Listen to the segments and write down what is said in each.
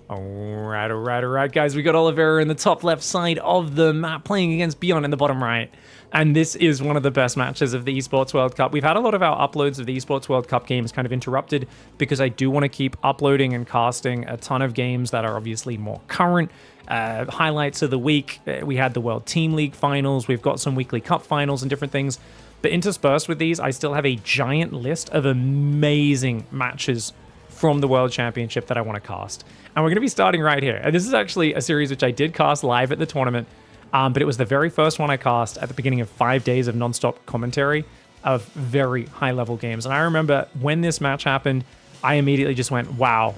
All right, guys. We got Oliveira in the top left side of the map playing against BYUN in the bottom right. And this is one of the best matches of the Esports World Cup. We've had a lot of our uploads of the Esports World Cup games kind of interrupted because I do want to keep uploading and casting a ton of games that are obviously more current. Highlights of the week. We had the World Team League finals. We've got some weekly cup finals and different things. But interspersed with these, I still have a giant list of amazing matches from the World Championship that I want to cast. And we're going to be starting right here. And this is actually a series which I did cast live at the tournament, but it was the very first one I cast at the beginning of 5 days of non-stop commentary of very high-level games. And I remember when this match happened, I immediately just went, wow,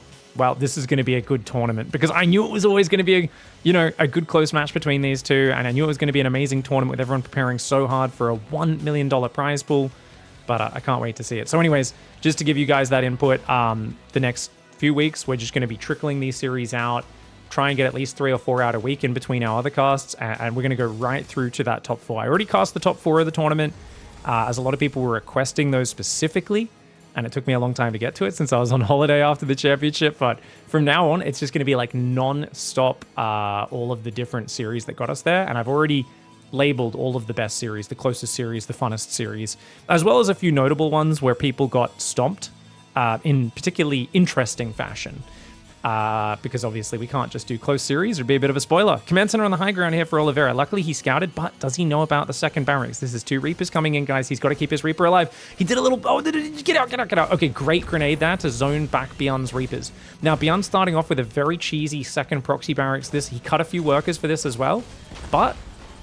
this is going to be a good tournament. Because I knew it was always going to be a good close match between these two, and I knew it was going to be an amazing tournament with everyone preparing so hard for a $1 million prize pool. But I can't wait to see it. So anyways, just to give you guys that input, the next few weeks, we're just going to be trickling these series out, try and get at least 3 or 4 out a week in between our other casts, and we're going to go right through to that top 4. I already cast the top 4 of the tournament, as a lot of people were requesting those specifically, and it took me a long time to get to it since I was on holiday after the championship. But from now on, it's just going to be like non-stop all of the different series that got us there, and I've already labeled all of the best series, the closest series, the funnest series, as well as a few notable ones where people got stomped in particularly interesting fashion. Because obviously we can't just do close series. It'd be a bit of a spoiler. Command center on the high ground here for Oliveira. Luckily he scouted, but does he know about the second barracks? This is 2 Reapers coming in, guys. He's got to keep his Reaper alive. He did a little... Oh, get out. Okay, great grenade there to zone back BYUN's Reapers. Now, BYUN starting off with a very cheesy second proxy barracks. He cut a few workers for this as well, but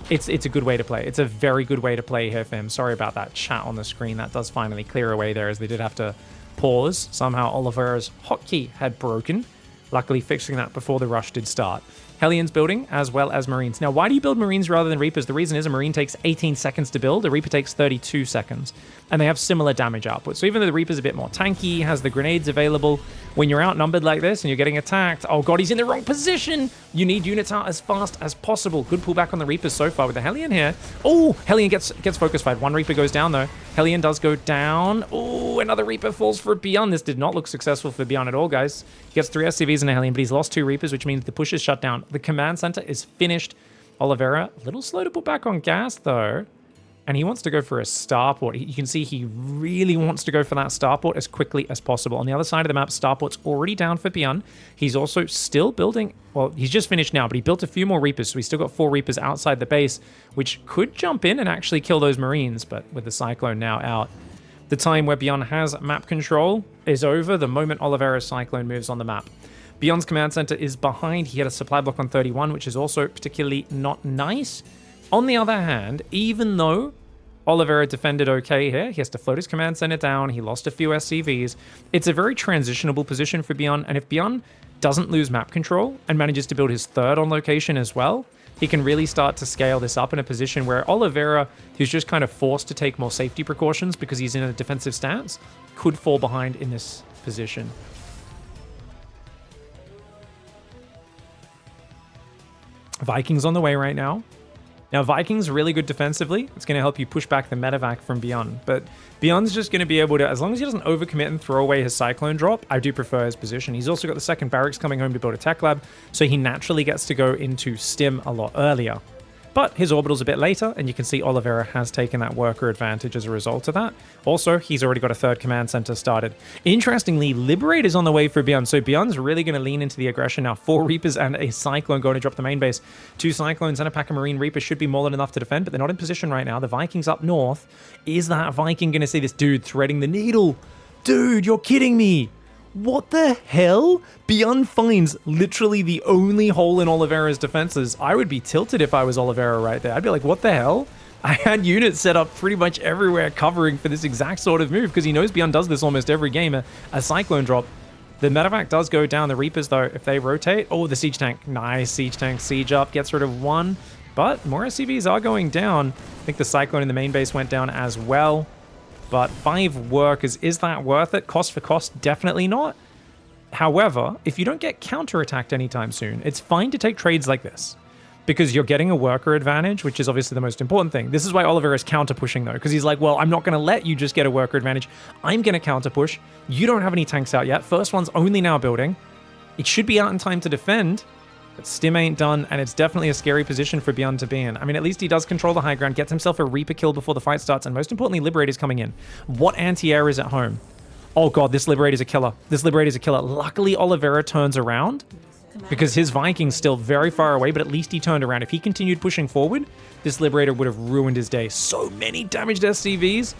it's a good way to play. It's a very good way to play here for him. Sorry about that chat on the screen. That does finally clear away there as they did have to pause. Somehow Oliveira's hotkey had broken. Luckily fixing that before the rush did start. Hellions building as well as Marines. Now, why do you build Marines rather than Reapers? The reason is a Marine takes 18 seconds to build, a Reaper takes 32 seconds, and they have similar damage output. So even though the Reaper's a bit more tanky, has the grenades available, when you're outnumbered like this and you're getting attacked, oh god, he's in the wrong position! You need units out as fast as possible. Good pullback on the Reapers so far with the Hellion here. Oh, Hellion gets focus fired. 1 Reaper goes down though. Hellion does go down. Oh, another Reaper falls for BYUN. This did not look successful for BYUN at all, guys. He gets 3 SCVs and a Hellion, but he's lost 2 Reapers, which means the push is shut down. The command center is finished. Oliveira, a little slow to pull back on gas though. And he wants to go for a starport. You can see he really wants to go for that starport as quickly as possible. On the other side of the map, starport's already down for BYUN. He's also still building... Well, he's just finished now, but he built a few more Reapers, so he's still got 4 Reapers outside the base, which could jump in and actually kill those Marines, but with the Cyclone now out. The time where BYUN has map control is over the moment Oliveira's Cyclone moves on the map. BYUN's command center is behind. He had a supply block on 31, which is also particularly not nice. On the other hand, even though Oliveira defended okay here, he has to float his command center down, he lost a few SCVs, it's a very transitionable position for BYUN, and if BYUN doesn't lose map control and manages to build his 3rd on location as well, he can really start to scale this up in a position where Oliveira, who's just kind of forced to take more safety precautions because he's in a defensive stance, could fall behind in this position. Vikings on the way right now. Now, Vikings really good defensively. It's going to help you push back the medevac from BYUN. But BYUN's just going to be able to, as long as he doesn't overcommit and throw away his Cyclone drop, I do prefer his position. He's also got the second barracks coming home to build a tech lab, so he naturally gets to go into stim a lot earlier. But his orbital's a bit later, and you can see Oliveira has taken that worker advantage as a result of that. Also, he's already got a 3rd command center started. Interestingly, Liberate is on the way for BYUN, so BYUN's really going to lean into the aggression now. 4 Reapers and a Cyclone going to drop the main base. 2 Cyclones and a pack of Marine Reapers should be more than enough to defend, but they're not in position right now. The Vikings up north. Is that Viking going to see this dude threading the needle? Dude, you're kidding me! What the hell? BYUN finds literally the only hole in Oliveira's defenses. I would be tilted if I was Oliveira right there. I'd be like, what the hell? I had units set up pretty much everywhere covering for this exact sort of move because he knows BYUN does this almost every game, a Cyclone drop. The medevac does go down. The Reapers, though, if they rotate... Oh, the Siege Tank. Nice. Siege Tank, siege up, gets rid of 1. But more SCVs are going down. I think the Cyclone in the main base went down as well. But 5 workers, is that worth it? Cost for cost, definitely not. However, if you don't get counterattacked anytime soon, it's fine to take trades like this. Because you're getting a worker advantage, which is obviously the most important thing. This is why Oliveira is counter-pushing, though, because he's like, well, I'm not going to let you just get a worker advantage. I'm going to counter-push. You don't have any tanks out yet. First one's only now building. It should be out in time to defend, but Stim ain't done, and it's definitely a scary position for BYUN to be in. I mean, at least he does control the high ground, gets himself a Reaper kill before the fight starts, and most importantly, Liberator's coming in. What anti-air is at home? Oh god, this Liberator's a killer. This Liberator's a killer. Luckily, Oliveira turns around, because his Viking's still very far away, but at least he turned around. If he continued pushing forward, this Liberator would have ruined his day. So many damaged SCVs,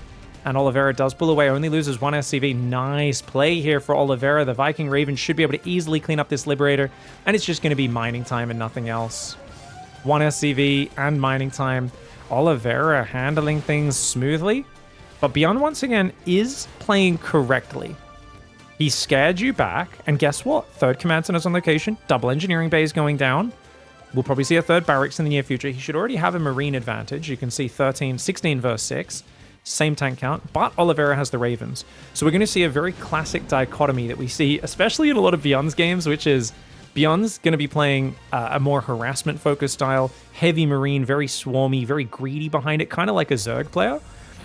and Oliveira does pull away, only loses one SCV. Nice play here for Oliveira. The Viking Raven should be able to easily clean up this Liberator, and it's just going to be mining time and nothing else. One SCV and mining time. Oliveira handling things smoothly, but BYUN once again is playing correctly. He scared you back, and guess what? Third command center is on location, double engineering bays going down. We'll probably see a third barracks in the near future. He should already have a marine advantage. You can see 16 versus 6. Same tank count, but Oliveira has the Ravens. So we're going to see a very classic dichotomy that we see, especially in a lot of BYUN's games, which is BYUN's going to be playing a more harassment-focused style, heavy marine, very swarmy, very greedy behind it, kind of like a Zerg player.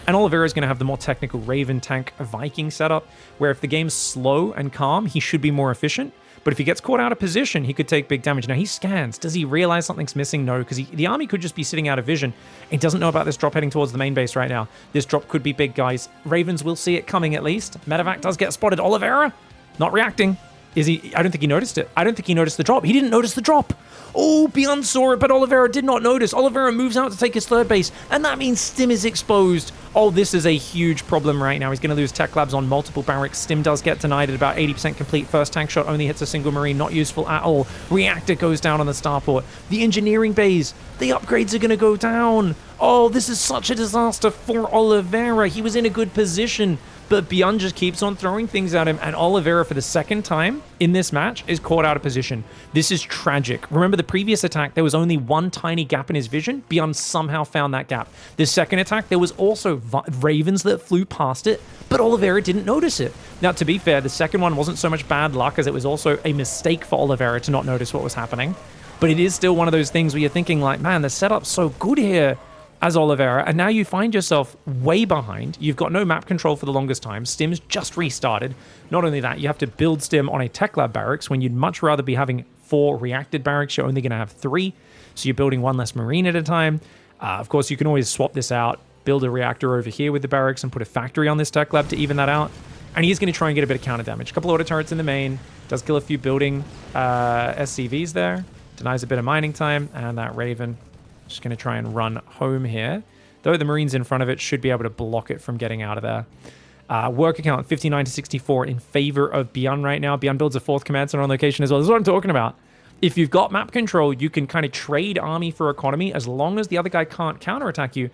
And Oliveira is going to have the more technical Raven tank Viking setup, where if the game's slow and calm, he should be more efficient. But if he gets caught out of position, he could take big damage. Now, he scans. Does he realize something's missing? No, because the army could just be sitting out of vision. He doesn't know about this drop heading towards the main base right now. This drop could be big, guys. Ravens will see it coming, at least. Medevac does get spotted. Oliveira, not reacting. Is he? I don't think he noticed it. I don't think he noticed the drop. He didn't notice the drop. Oh, BYUN saw it, but Oliveira did not notice. Oliveira moves out to take his third base, and that means Stim is exposed. Oh, this is a huge problem right now. He's going to lose tech labs on multiple barracks. Stim does get denied at about 80% complete. First tank shot only hits a single marine. Not useful at all. Reactor goes down on the starport. The engineering bays, the upgrades are going to go down. Oh, this is such a disaster for Oliveira. He was in a good position, but BYUN just keeps on throwing things at him, and Oliveira, for the second time in this match, is caught out of position. This is tragic. Remember the previous attack, there was only one tiny gap in his vision. BYUN somehow found that gap. The second attack, there was also Ravens that flew past it, but Oliveira didn't notice it. Now, to be fair, the second one wasn't so much bad luck as it was also a mistake for Oliveira to not notice what was happening. But it is still one of those things where you're thinking like, man, the setup's so good here as Oliveira, and now you find yourself way behind. You've got no map control for the longest time. Stim's just restarted. Not only that, you have to build Stim on a tech lab barracks when you'd much rather be having 4 reacted barracks. You're only going to have 3, so you're building 1 less marine at a time. Of course, you can always swap this out, build a reactor over here with the barracks and put a factory on this tech lab to even that out. And he's going to try and get a bit of counter damage. A couple auto turrets in the main. Does kill a few building SCVs there. Denies a bit of mining time, and that Raven just going to try and run home here. Though the Marines in front of it should be able to block it from getting out of there. Worker count 59 to 64 in favor of BYUN right now. BYUN builds a 4th command center on location as well. This is what I'm talking about. If you've got map control, you can kind of trade army for economy. As long as the other guy can't counterattack you,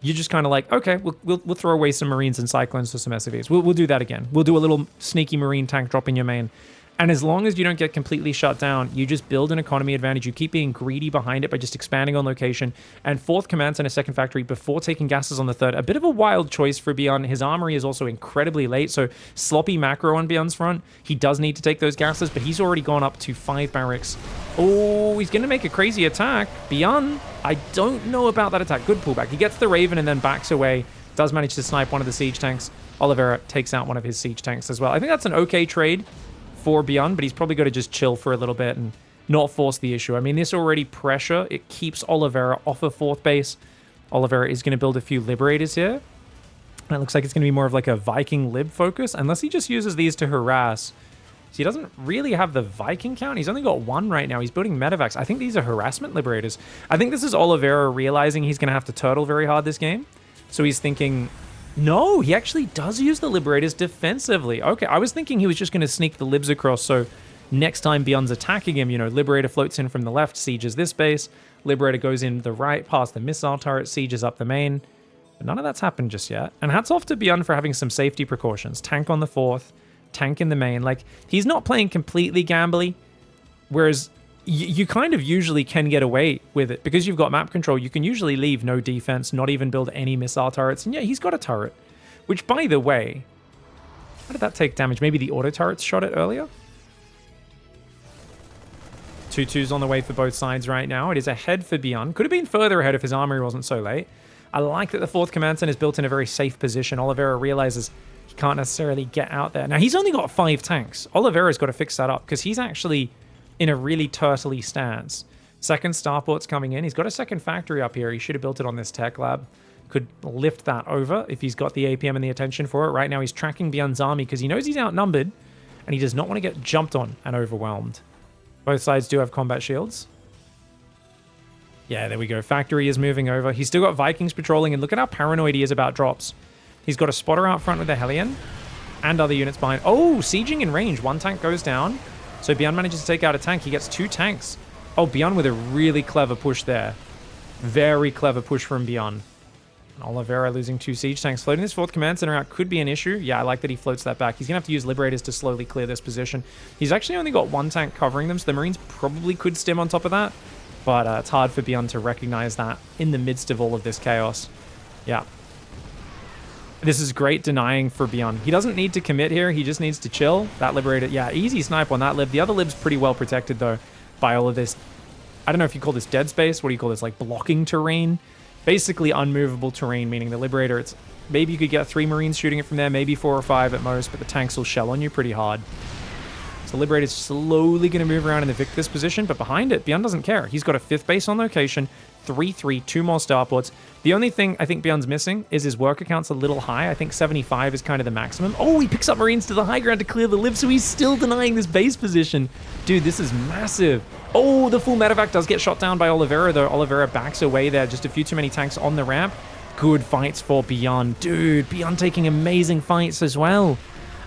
you're just kind of like, okay, we'll throw away some Marines and Cyclones for some SCVs. We'll do that again. We'll do a little sneaky Marine tank drop in your main. And as long as you don't get completely shut down, you just build an economy advantage. You keep being greedy behind it by just expanding on location. And 4th command center, 2nd factory before taking gases on the 3rd. A bit of a wild choice for BYUN. His armory is also incredibly late, so sloppy macro on BYUN's front. He does need to take those gases, but he's already gone up to 5 barracks. Oh, he's going to make a crazy attack. BYUN, I don't know about that attack. Good pullback. He gets the Raven and then backs away. Does manage to snipe one of the siege tanks. Oliveira takes out one of his siege tanks as well. I think that's an okay trade for BYUN, but he's probably got to just chill for a little bit and not force the issue. I mean, this already pressure, it keeps Oliveira off of 4th base. Oliveira is going to build a few Liberators here. And it looks like it's going to be more of like a Viking Lib focus, unless he just uses these to harass. So he doesn't really have the Viking count. He's only got 1 right now. He's building Medevacs. I think these are harassment Liberators. I think this is Oliveira realizing he's going to have to turtle very hard this game. So he's thinking, no, he actually does use the Liberators defensively. Okay, I was thinking he was just going to sneak the Libs across, so next time BYUN's attacking him, you know, Liberator floats in from the left, sieges this base. Liberator goes in the right, past the missile turret, sieges up the main. But none of that's happened just yet. And hats off to BYUN for having some safety precautions. Tank on the 4th, tank in the main. Like, he's not playing completely gambly, whereas you kind of usually can get away with it. Because you've got map control, you can usually leave no defense, not even build any missile turrets. And yeah, he's got a turret. Which, by the way, how did that take damage? Maybe the auto turrets shot it earlier? 2-2s on the way for both sides right now. It is ahead for BYUN. Could have been further ahead if his armory wasn't so late. I like that the 4th command center is built in a very safe position. Oliveira realizes he can't necessarily get out there. Now, he's only got 5 tanks. Oliveira's got to fix that up because he's actually in a really turtley stance. Second starport's coming in. He's got a second factory up here. He should have built it on this tech lab. Could lift that over if he's got the APM and the attention for it. Right now, he's tracking BYUN's army because he knows he's outnumbered and he does not want to get jumped on and overwhelmed. Both sides do have combat shields. Yeah, there we go. Factory is moving over. He's still got Vikings patrolling, and look at how paranoid he is about drops. He's got a spotter out front with a Hellion and other units behind. Oh, sieging in range. 1 tank goes down. So BYUN manages to take out a tank. He gets 2 tanks. Oh, BYUN with a really clever push there. Very clever push from BYUN. Oliveira losing 2 siege tanks. Floating this 4th command center out could be an issue. Yeah, I like that he floats that back. He's going to have to use Liberators to slowly clear this position. He's actually only got 1 tank covering them, so the Marines probably could stim on top of that. But it's hard for BYUN to recognize that in the midst of all of this chaos. Yeah. This is great denying for BYUN. He doesn't need to commit here. He just needs to chill. That Liberator, yeah, easy snipe on that Lib. The other Lib's pretty well protected, though, by all of this. I don't know if you call this dead space. What do you call this? Like blocking terrain? Basically unmovable terrain, meaning the Liberator, it's maybe you could get 3 Marines shooting it from there, maybe 4 or 5 at most, but the tanks will shell on you pretty hard. So Liberator's slowly going to move around in the Victus position, but behind it, BYUN doesn't care. He's got a 5th base on location, 3-3, 2 more starports. The only thing I think BYUN's missing is his worker count's a little high. I think 75 is kind of the maximum. Oh, he picks up Marines to the high ground to clear the Lib, so he's still denying this base position. Dude, this is massive. Oh, the full medevac does get shot down by Oliveira, though. Oliveira backs away there. Just a few too many tanks on the ramp. Good fights for BYUN. Dude, BYUN taking amazing fights as well.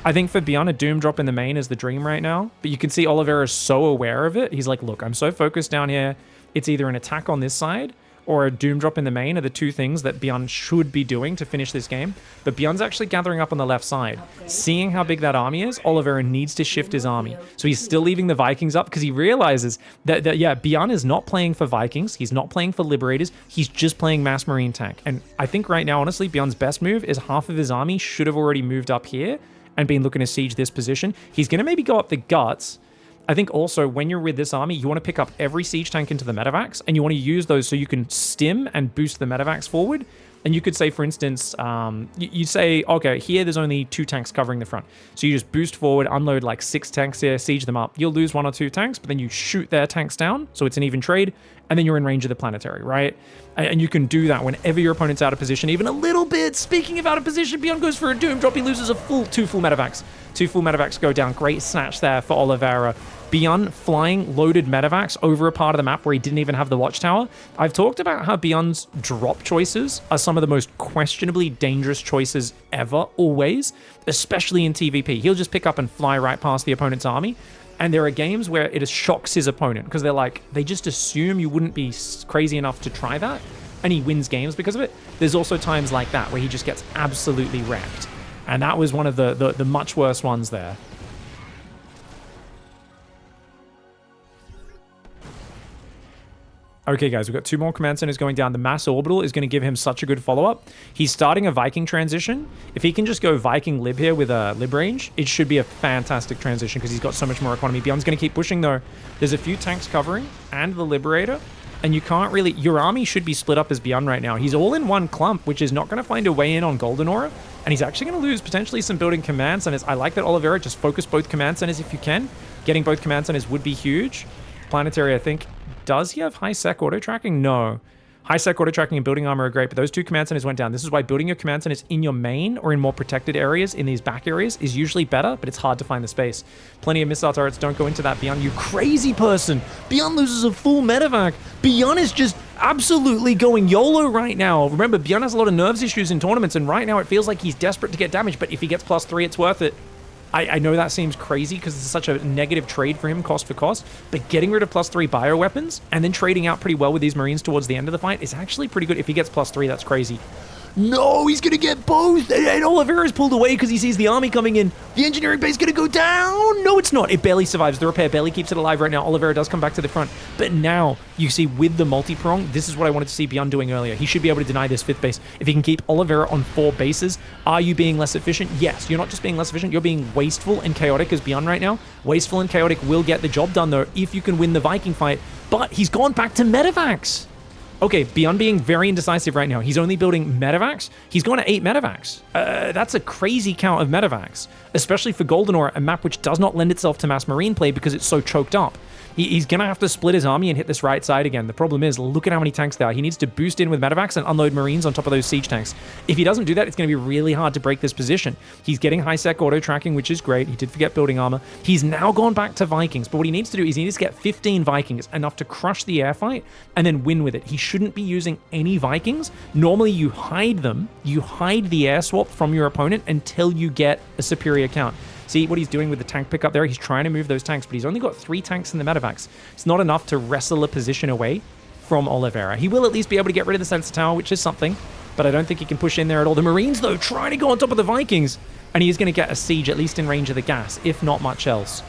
I think for BYUN, a Doom drop in the main is the dream right now. But you can see Oliveira is so aware of it. He's like, look, I'm so focused down here. It's either an attack on this side or a Doom drop in the main are the 2 things that BYUN should be doing to finish this game. But BYUN's actually gathering up on the left side. Seeing how big that army is, Oliveira needs to shift his army. So he's still leaving the Vikings up because he realizes that yeah, BYUN is not playing for Vikings. He's not playing for Liberators. He's just playing Mass Marine Tank. And I think right now, honestly, BYUN's best move is half of his army should have already moved up here and been looking to siege this position. He's going to maybe go up the guts. I think also when you're with this army, you want to pick up every siege tank into the medevacs, and you want to use those so you can stim and boost the medevacs forward. And you could say, for instance, you say, okay, here there's only 2 tanks covering the front. So you just boost forward, unload like 6 tanks here, siege them up. You'll lose 1 or 2 tanks, but then you shoot their tanks down, so it's an even trade, and then you're in range of the planetary, right? And you can do that whenever your opponent's out of position, even a little bit. Speaking of out of position, BYUN goes for a Doom drop. He loses a 2 full medevacs. 2 full medevacs go down. Great snatch there for Oliveira. BYUN flying loaded medevacs over a part of the map where he didn't even have the watchtower. I've talked about how BYUN's drop choices are some of the most questionably dangerous choices ever, always, especially in TvP. He'll just pick up and fly right past the opponent's army. And there are games where it shocks his opponent because they're like, they just assume you wouldn't be crazy enough to try that. And he wins games because of it. There's also times like that where he just gets absolutely wrecked. And that was one of the much worse ones there. Okay, guys, we've got 2 more command centers going down. The mass orbital is going to give him such a good follow-up. He's starting a Viking transition. If he can just go Viking Lib here with a Lib range, it should be a fantastic transition because he's got so much more economy. BYUN's going to keep pushing, though. There's a few tanks covering and the Liberator, and you can't really... Your army should be split up as BYUN right now. He's all in one clump, which is not going to find a way in on Golden Aura, and he's actually going to lose potentially some building command centers. I like that Oliveira just focus both command centers if you can. Getting both command centers would be huge. Planetary, I think... Does he have high sec auto tracking? No. High sec auto tracking and building armor are great, but those 2 command centers went down. This is why building your command centers in your main or in more protected areas in these back areas is usually better, but it's hard to find the space. Plenty of missile turrets. Don't go into that. BYUN, you crazy person. BYUN loses a full medevac. BYUN is just absolutely going YOLO right now. Remember, BYUN has a lot of nerves issues in tournaments, and right now it feels like he's desperate to get damage, but if he gets +3, it's worth it. I know that seems crazy because it's such a negative trade for him, cost for cost, but getting rid of +3 bioweapons and then trading out pretty well with these Marines towards the end of the fight is actually pretty good. If he gets +3, that's crazy. No, he's going to get both. And Oliveira's pulled away because he sees the army coming in. The engineering base is going to go down. No, it's not. It barely survives. The repair barely keeps it alive right now. Oliveira does come back to the front. But now, you see, with the multi-prong, this is what I wanted to see BYUN doing earlier. He should be able to deny this 5th base. If he can keep Oliveira on 4 bases, are you being less efficient? Yes. You're not just being less efficient. You're being wasteful and chaotic as BYUN right now. Wasteful and chaotic will get the job done, though, if you can win the Viking fight. But he's gone back to medevacs. Okay, BYUN being very indecisive right now. He's only building medevacs. He's going to 8 medevacs. That's a crazy count of medevacs, especially for Golden Ore, a map which does not lend itself to mass marine play because it's so choked up. He's going to have to split his army and hit this right side again. The problem is, look at how many tanks there are. He needs to boost in with medevacs and unload marines on top of those siege tanks. If he doesn't do that, it's going to be really hard to break this position. He's getting high-sec auto-tracking, which is great. He did forget building armor. He's now gone back to Vikings, but what he needs to do is he needs to get 15 Vikings, enough to crush the air fight and then win with it. He shouldn't be using any Vikings. Normally, you hide them. You hide the air swap from your opponent until you get a superior count. See what he's doing with the tank pickup there? He's trying to move those tanks, but he's only got 3 tanks in the medevacs. It's not enough to wrestle a position away from Oliveira. He will at least be able to get rid of the sensor tower, which is something, but I don't think he can push in there at all. The Marines, though, trying to go on top of the Vikings, and he's going to get a siege, at least in range of the gas, if not much else.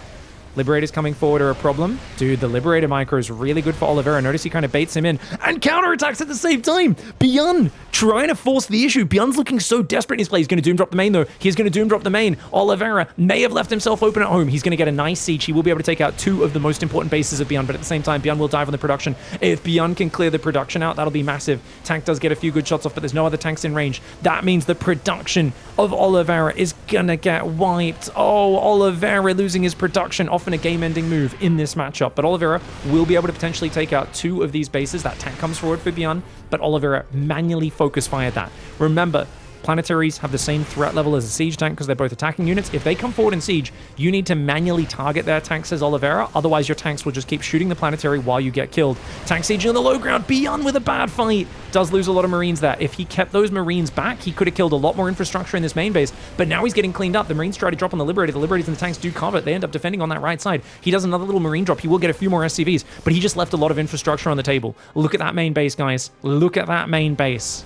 Liberators coming forward are a problem. Dude, the Liberator micro is really good for Oliveira. Notice he kind of baits him in and counterattacks at the same time. BYUN trying to force the issue. BYUN's looking so desperate in his play. He's going to doom drop the main, though. He's going to doom drop the main. Oliveira may have left himself open at home. He's going to get a nice siege. He will be able to take out 2 of the most important bases of BYUN, but at the same time, BYUN will dive on the production. If BYUN can clear the production out, that'll be massive. Tank does get a few good shots off, but there's no other tanks in range. That means the production of Oliveira is going to get wiped. Oh, Oliveira losing his production, often a game-ending move in this matchup, but Oliveira will be able to potentially take out 2 of these bases. That tank comes forward for BYUN, but Oliveira manually focus fired that. Remember, planetaries have the same threat level as a siege tank because they're both attacking units. If they come forward in siege, you need to manually target their tanks as Oliveira, otherwise your tanks will just keep shooting the planetary while you get killed. Tank sieging on the low ground, BYUN with a bad fight. Does lose a lot of Marines there. If he kept those Marines back, he could have killed a lot more infrastructure in this main base, but now he's getting cleaned up. The Marines try to drop on the Liberator. The Liberators and the tanks do cover it. They end up defending on that right side. He does another little Marine drop. He will get a few more SCVs, but he just left a lot of infrastructure on the table. Look at that main base, guys. Look at that main base.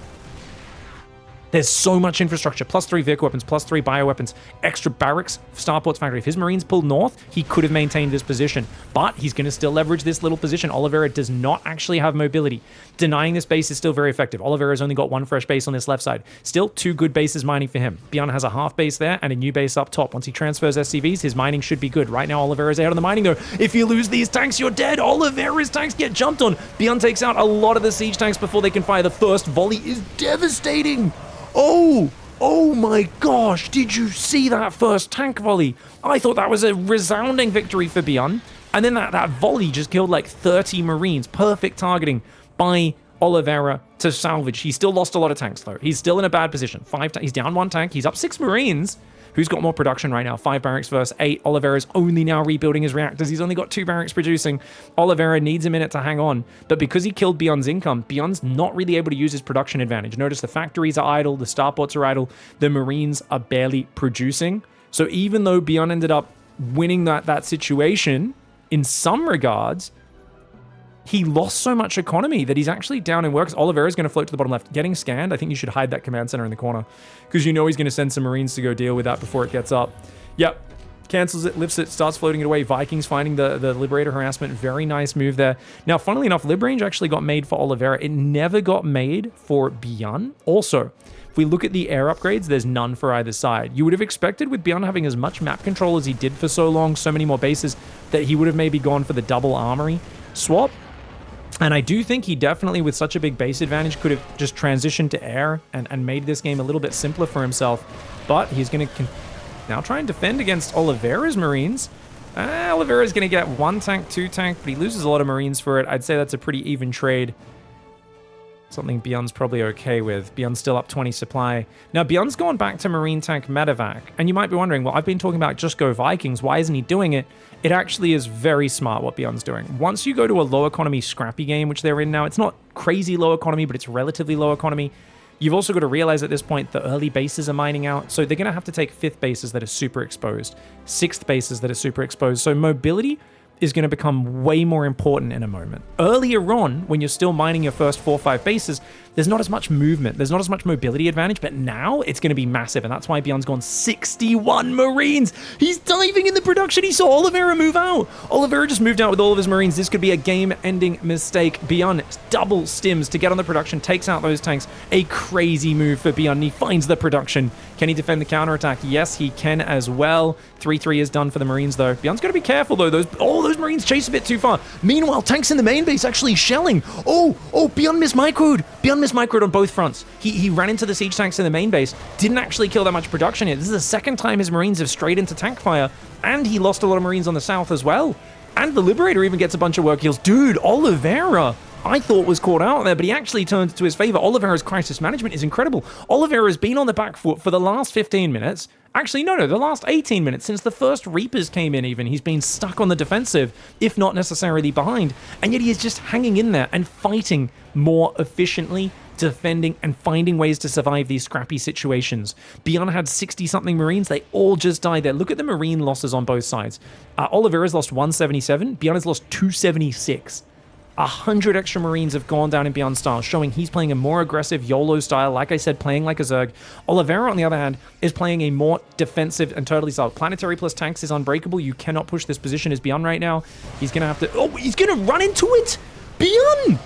There's so much infrastructure. +3 vehicle weapons, +3 bioweapons, extra barracks, Starport's factory. If his Marines pulled north, he could have maintained this position, but he's going to still leverage this little position. Oliveira does not actually have mobility. Denying this base is still very effective. Oliveira's only got 1 fresh base on this left side. Still 2 good bases mining for him. BYUN has a half base there and a new base up top. Once he transfers SCVs, his mining should be good. Right now, Oliveira's out on the mining, though. If you lose these tanks, you're dead. Oliveira's tanks get jumped on. BYUN takes out a lot of the siege tanks before they can fire. The first volley is devastating. Oh my gosh, did you see that first tank volley? I thought that was a resounding victory for BYUN. And then that volley just killed like 30 Marines. Perfect targeting by Oliveira to salvage. He still lost a lot of tanks, though. He's still in a bad position. He's down 1 tank. He's up 6 Marines. Who's got more production right now? 5 barracks versus 8. Oliveira's only now rebuilding his reactors. He's only got 2 barracks producing. Oliveira needs a minute to hang on. But because he killed BYUN's income, BYUN's not really able to use his production advantage. Notice the factories are idle, the starports are idle, the Marines are barely producing. So even though BYUN ended up winning that situation, in some regards, he lost so much economy that he's actually down in works. Oliveira's going to float to the bottom left. Getting scanned, I think you should hide that command center in the corner because you know he's going to send some Marines to go deal with that before it gets up. Yep. Cancels it, lifts it, starts floating it away. Vikings finding the Liberator harassment. Very nice move there. Now, funnily enough, Lib Range actually got made for Oliveira. It never got made for BYUN. Also, if we look at the air upgrades, there's none for either side. You would have expected with BYUN having as much map control as he did for so long, so many more bases, that he would have maybe gone for the double armory swap. And I do think he definitely, with such a big base advantage, could have just transitioned to air and made this game a little bit simpler for himself. But he's going to now try and defend against Oliveira's Marines. Oliveira's going to get 1 tank, 2 tank, but he loses a lot of Marines for it. I'd say that's a pretty even trade. Something BYUN's probably okay with. BYUN's still up 20 supply. Now, BYUN's gone back to Marine Tank Medevac. And you might be wondering, well, I've been talking about just go Vikings. Why isn't he doing it? It actually is very smart what BYUN's doing. Once you go to a low economy scrappy game, which they're in now, it's not crazy low economy, but it's relatively low economy. You've also got to realize at this point the early bases are mining out. So they're going to have to take 5th bases that are super exposed, 6th bases that are super exposed. So mobility is going to become way more important in a moment. Earlier on, when you're still mining your first 4 or 5 bases, there's not as much movement, there's not as much mobility advantage, but now it's going to be massive, and that's why BYUN's gone 61 Marines. He's diving in the production. He saw Oliveira move out. Oliveira just moved out with all of his Marines. This could be a game-ending mistake. BYUN double stims to get on the production, takes out those tanks. A crazy move for BYUN. He finds the production. Can he defend the counterattack? Yes, he can as well. 3-3 is done for the Marines, though. BYUN's got to be careful, though. Those Marines chase a bit too far. Meanwhile, tanks in the main base actually shelling. Oh, BYUN mismicroed. BYUN mismicroed on both fronts. He ran into the siege tanks in the main base. Didn't actually kill that much production here. This is the second time his Marines have strayed into tank fire, and he lost a lot of Marines on the south as well. And the Liberator even gets a bunch of work heals. Dude, Oliveira, I thought was caught out there, but he actually turned to his favor. Oliveira's crisis management is incredible. Oliveira's been on the back foot for the last 15 minutes. Actually, no, the last 18 minutes since the first Reapers came in even. He's been stuck on the defensive, if not necessarily behind. And yet he is just hanging in there and fighting more efficiently, defending and finding ways to survive these scrappy situations. BYUN had 60-something Marines. They all just died there. Look at the Marine losses on both sides. Oliveira's lost 177. BYUN has lost 276. 100 extra Marines have gone down in BYUN style, showing he's playing a more aggressive YOLO style, like I said, playing like a Zerg. Oliveira, on the other hand, is playing a more defensive and totally style. Planetary plus tanks is unbreakable. You cannot push this position as BYUN right now. He's going to have to... Oh, he's going to run into it! BYUN!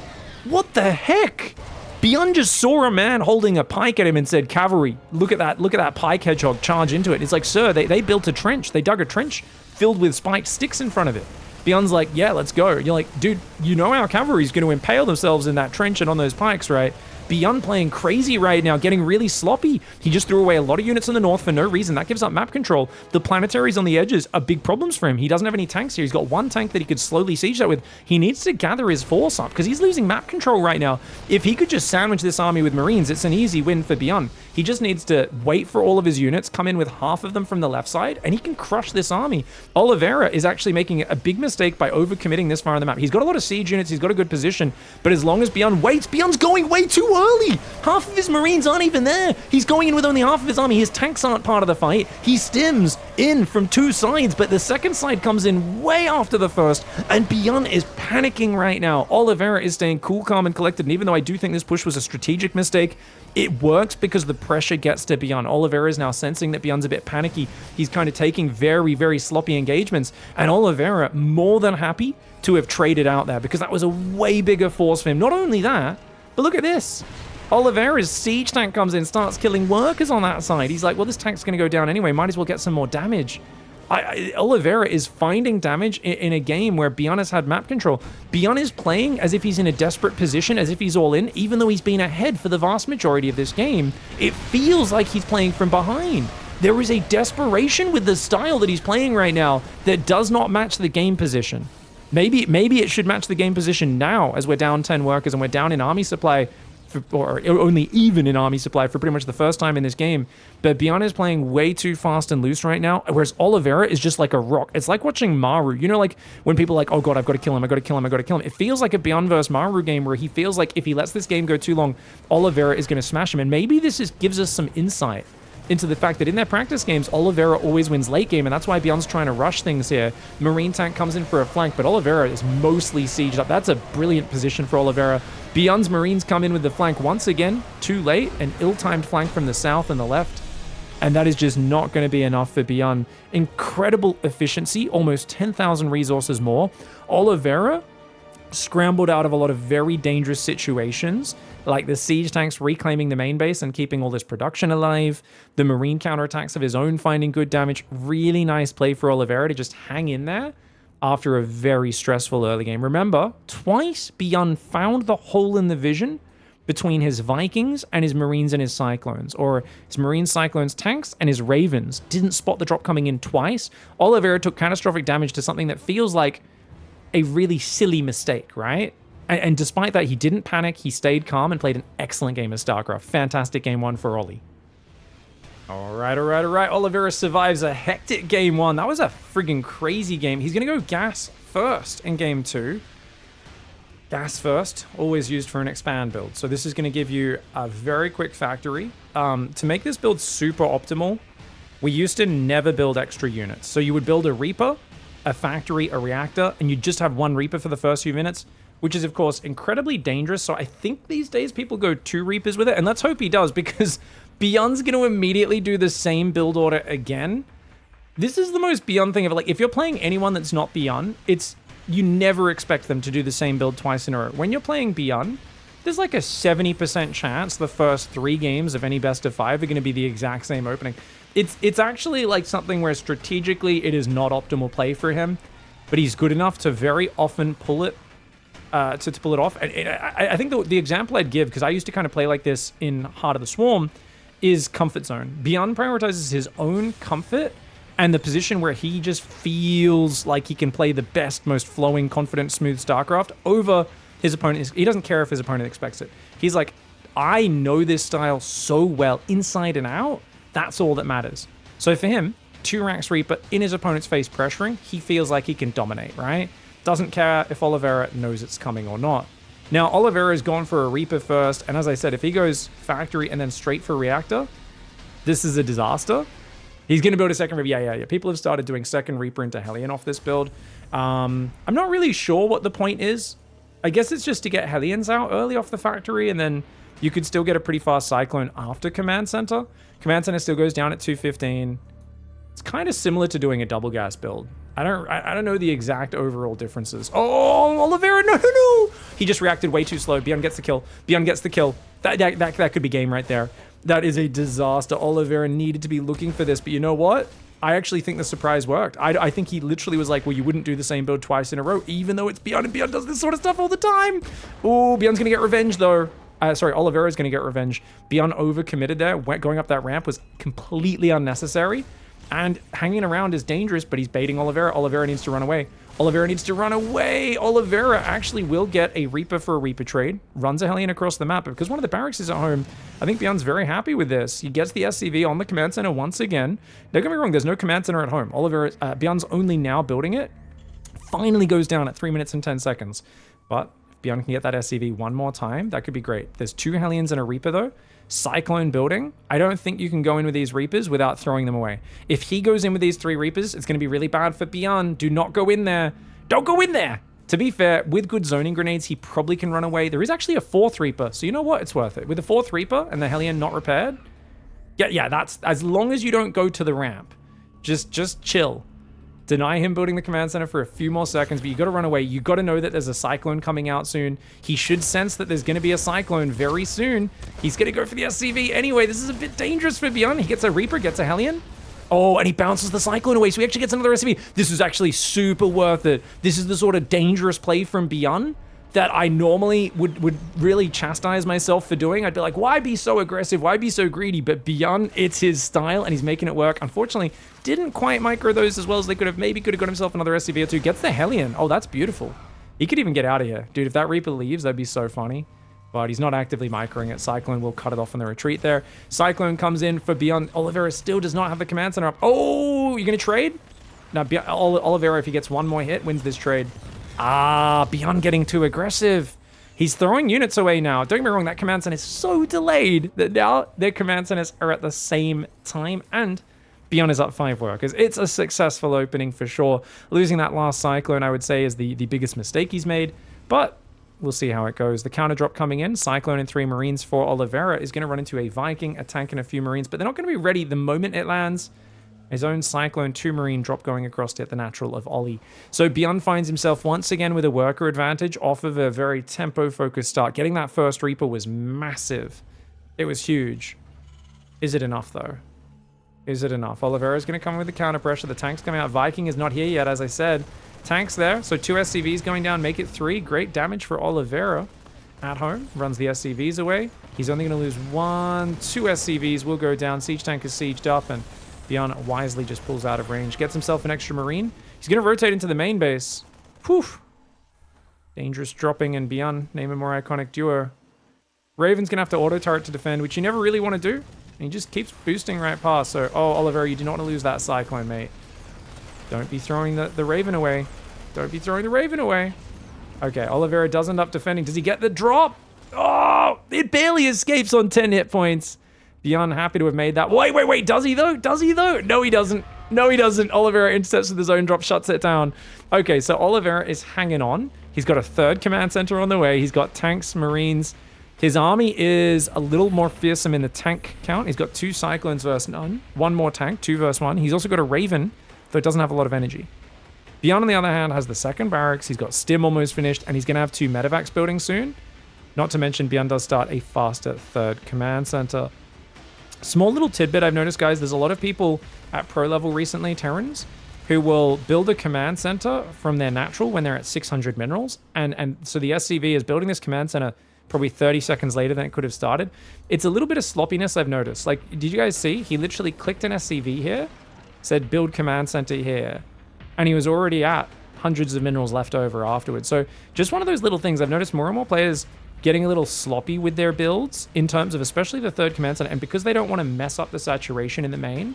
What the heck? BYUN just saw a man holding a pike at him and said, cavalry, look at that pike hedgehog, charge into it. It's like, sir, they built a trench. They dug a trench filled with spiked sticks in front of it. BYUN's like, yeah, let's go. You're like, dude, you know our cavalry's going to impale themselves in that trench and on those pikes, right? BYUN playing crazy right now, getting really sloppy. He just threw away a lot of units in the north for no reason. That gives up map control. The planetaries on the edges are big problems for him. He doesn't have any tanks here. He's got one tank that he could slowly siege that with. He needs to gather his force up because he's losing map control right now. If he could just sandwich this army with Marines, it's an easy win for BYUN. He just needs to wait for all of his units, come in with half of them from the left side, and he can crush this army. Oliveira is actually making a big mistake by overcommitting this far on the map. He's got a lot of siege units. He's got a good position, but as long as BYUN waits, BYUN's going way too early. Half of his Marines aren't even there. He's going in with only half of his army. His tanks aren't part of the fight. He stims in from two sides, but the second side comes in way after the first, and BYUN is panicking right now. Oliveira is staying cool, calm, and collected, and even though I do think this push was a strategic mistake, it works because the pressure gets to BYUN. Oliveira is now sensing that BYUN's a bit panicky. He's kind of taking very, very sloppy engagements, and Oliveira more than happy to have traded out there because that was a way bigger force for him. Not only that, but look at this. Oliveira's siege tank comes in, starts killing workers on that side. He's like, well, this tank's going to go down anyway. Might as well get some more damage. Oliveira is finding damage in a game where BYUN has had map control. BYUN is playing as if he's in a desperate position, as if he's all in, even though he's been ahead for the vast majority of this game. It feels like he's playing from behind. There is a desperation with the style that he's playing right now that does not match the game position. Maybe it should match the game position now as we're down 10 workers and we're down in army supply, or only even in army supply for pretty much the first time in this game. But BYUN is playing way too fast and loose right now, whereas Oliveira is just like a rock. It's like watching Maru. You know, like when people are like, oh god, I've got to kill him, I've got to kill him, I've got to kill him. It feels like a BYUN versus Maru game where he feels like if he lets this game go too long, Oliveira is going to smash him. And maybe this gives us some insight into the fact that in their practice games, Oliveira always wins late game, and that's why BYUN's trying to rush things here. Marine tank comes in for a flank, but Oliveira is mostly sieged up. That's a brilliant position for Oliveira. BYUN's Marines come in with the flank once again, too late, an ill-timed flank from the south and the left, and that is just not going to be enough for BYUN. Incredible efficiency, almost 10,000 resources more. Oliveira scrambled out of a lot of very dangerous situations, like the siege tanks reclaiming the main base and keeping all this production alive, the Marine counterattacks of his own finding good damage. Really nice play for Oliveira to just hang in there after a very stressful early game. Remember, twice BYUN found the hole in the vision between his Vikings and his Marines and his Cyclones, or his Marine Cyclones tanks and his Ravens. Didn't spot the drop coming in twice. Oliveira took catastrophic damage to something that feels like a really silly mistake, right? And despite that, he didn't panic. He stayed calm and played an excellent game of StarCraft. Fantastic game one for Ollie. All right. Oliveira survives a hectic game one. That was a friggin' crazy game. He's going to go gas first in game two. Gas first, always used for an expand build. So this is going to give you a very quick factory. To make this build super optimal, we used to never build extra units. So you would build a Reaper, a factory, a reactor, and you just have one Reaper for the first few minutes. which is, of course, incredibly dangerous. So I think these days people go 2 Reapers with it, and let's hope he does, because BYUN's going to immediately do the same build order again. This is the most BYUN thing of, like, if you're playing anyone that's not BYUN, you never expect them to do the same build twice in a row. When you're playing BYUN, there's like a 70% chance the first 3 games of any best of 5 are going to be the exact same opening. It's actually like something where strategically it is not optimal play for him, but he's good enough to very often pull it, to pull it off. And I think the example I'd give, because I used to kind of play like this in Heart of the Swarm, is comfort zone. BYUN prioritizes his own comfort and the position where he just feels like he can play the best, most flowing, confident, smooth StarCraft over his opponent. He doesn't care if his opponent expects it. He's like, I know this style so well, inside and out. That's all that matters. So for him, 2 ranks Reaper in his opponent's face pressuring, he feels like he can dominate, right? Doesn't care if Oliveira knows it's coming or not. Now, Oliveira's gone for a Reaper first, and as I said, if he goes Factory and then straight for Reactor, this is a disaster. He's going to build a second Reaper. Yeah. People have started doing second Reaper into Hellion off this build. I'm not really sure what the point is. I guess it's just to get Hellions out early off the Factory, and then you could still get a pretty fast Cyclone after Command Center. Command Center still goes down at 215. It's kind of similar to doing a double gas build. I don't know the exact overall differences. Oh, Oliveira, no. He just reacted way too slow. BYUN gets the kill. BYUN gets the kill. That could be game right there. That is a disaster. Oliveira needed to be looking for this, but you know what? I actually think the surprise worked. I think he literally was like, well, you wouldn't do the same build twice in a row, even though it's BYUN, and BYUN does this sort of stuff all the time. Oh, BYUN's going to get revenge, though. Sorry, Oliveira's going to get revenge. BYUN overcommitted there. Going up that ramp was completely unnecessary. And hanging around is dangerous, but he's baiting Oliveira. Oliveira needs to run away. Oliveira needs to run away. Oliveira actually will get a Reaper for a Reaper trade. Runs a Hellion across the map. But because one of the barracks is at home, I think BYUN's very happy with this. He gets the SCV on the command center once again. Don't get me wrong, there's no command center at home. BYUN's only now building it. Finally goes down at 3 minutes and 10 seconds. But if BYUN can get that SCV one more time, that could be great. There's 2 Hellions and a Reaper though. Cyclone building. I don't think you can go in with these Reapers without throwing them away. If he goes in with these 3 Reapers, it's going to be really bad for BYUN. Do not go in there. Don't go in there. To be fair, with good zoning grenades, he probably can run away. There is actually a 4th Reaper, so you know what? It's worth it. With the 4th Reaper and the Hellion not repaired, yeah, that's as long as you don't go to the ramp. Just chill. Deny him building the command center for a few more seconds, but you got to run away. You got to know that there's a Cyclone coming out soon. He should sense that there's going to be a Cyclone very soon. He's going to go for the SCV anyway. This is a bit dangerous for BYUN. He gets a Reaper, gets a Hellion. Oh, and he bounces the Cyclone away, so he actually gets another SCV. This is actually super worth it. This is the sort of dangerous play from BYUN that I normally would really chastise myself for doing. I'd be like, why be so aggressive? Why be so greedy? But BYUN, it's his style, and he's making it work. Unfortunately, didn't quite micro those as well as they could have. Maybe could have got himself another SCV or 2. Gets the Hellion. Oh, that's beautiful. He could even get out of here. Dude, if that Reaper leaves, that'd be so funny. But he's not actively microing it. Cyclone will cut it off on the retreat there. Cyclone comes in for BYUN. Oliveira still does not have the command center up. Oh, you're going to trade? Now, Oliveira, if he gets one more hit, wins this trade. Ah, BYUN getting too aggressive. He's throwing units away now. Don't get me wrong, that command center is so delayed that now their command centers are at the same time, and BYUN is up 5 workers. It's a successful opening for sure. Losing that last Cyclone, I would say, is the biggest mistake he's made, but we'll see how it goes. The counter drop coming in, Cyclone and 3 Marines for Oliveira is going to run into a Viking, a tank, and a few Marines, but they're not going to be ready the moment it lands. His own Cyclone 2 Marine drop going across to the natural of Ollie. So BYUN finds himself once again with a worker advantage off of a very tempo-focused start. Getting that first Reaper was massive. It was huge. Is it enough, though? Is it enough? Oliveira's going to come with the counter pressure. The tank's coming out. Viking is not here yet, as I said. Tank's there, so 2 SCVs going down, make it 3. Great damage for Oliveira. At home, runs the SCVs away. He's only going to lose 1, 2 SCVs will go down. Siege tank is sieged up, and BYUN wisely just pulls out of range. Gets himself an extra Marine. He's going to rotate into the main base. Whew. Dangerous dropping, and BYUN name a more iconic duo. Raven's going to have to auto turret to defend, which you never really want to do. And he just keeps boosting right past. So, oh, Oliveira, you do not want to lose that Cyclone, mate. Don't be throwing the Raven away. Don't be throwing the Raven away. Okay, Oliveira does end up defending. Does he get the drop? Oh, it barely escapes on 10 hit points. BYUN happy to have made that. Wait. Does he, though? Does he, though? No, he doesn't. No, he doesn't. Oliveira intercepts with his own drop, shuts it down. Okay, so Oliveira is hanging on. He's got a third command center on the way. He's got tanks, marines. His army is a little more fearsome in the tank count. He's got 2 cyclones versus none. 1 more tank, 2 versus 1. He's also got a raven, though it doesn't have a lot of energy. BYUN, on the other hand, has the second barracks. He's got stim almost finished, and he's going to have 2 medevacs building soon. Not to mention, BYUN does start a faster third command center. Small little tidbit I've noticed, guys, there's a lot of people at pro level recently, Terrans, who will build a command center from their natural when they're at 600 minerals. And so the SCV is building this command center probably 30 seconds later than it could have started. It's a little bit of sloppiness I've noticed. Like, did you guys see? He literally clicked an SCV here, said build command center here, and he was already at hundreds of minerals left over afterwards. So just one of those little things. I've noticed more and more players getting a little sloppy with their builds in terms of especially the third command center. And because they don't want to mess up the saturation in the main,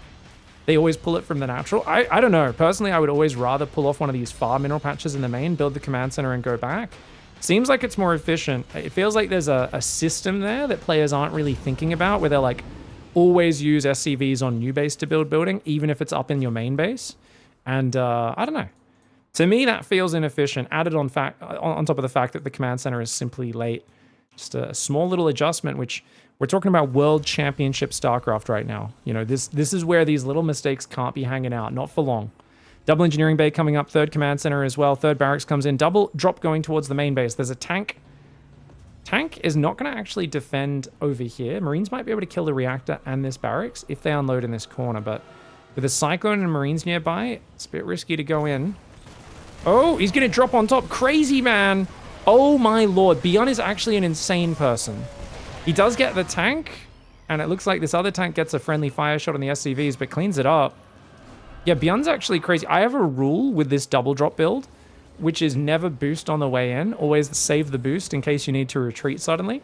they always pull it from the natural. I don't know. Personally, I would always rather pull off one of these far mineral patches in the main, build the command center and go back. Seems like it's more efficient. It feels like there's a system there that players aren't really thinking about, where they're like, always use SCVs on new base to build building, even if it's up in your main base. And I don't know. To me, that feels inefficient, added on top of the fact that the command center is simply late. Just a small little adjustment, which we're talking about World Championship StarCraft right now. You know, this is where these little mistakes can't be hanging out, not for long. Double engineering bay coming up, third command center as well. Third barracks comes in, double drop going towards the main base. There's a tank. Tank is not going to actually defend over here. Marines might be able to kill the reactor and this barracks if they unload in this corner, but with a cyclone and marines nearby, it's a bit risky to go in. Oh, he's going to drop on top. Crazy, man. Oh my lord, BYUN is actually an insane person. He does get the tank, and it looks like this other tank gets a friendly fire shot on the SCVs, but cleans it up. Yeah, BYUN's actually crazy. I have a rule with this double drop build, which is never boost on the way in. Always save the boost in case you need to retreat suddenly.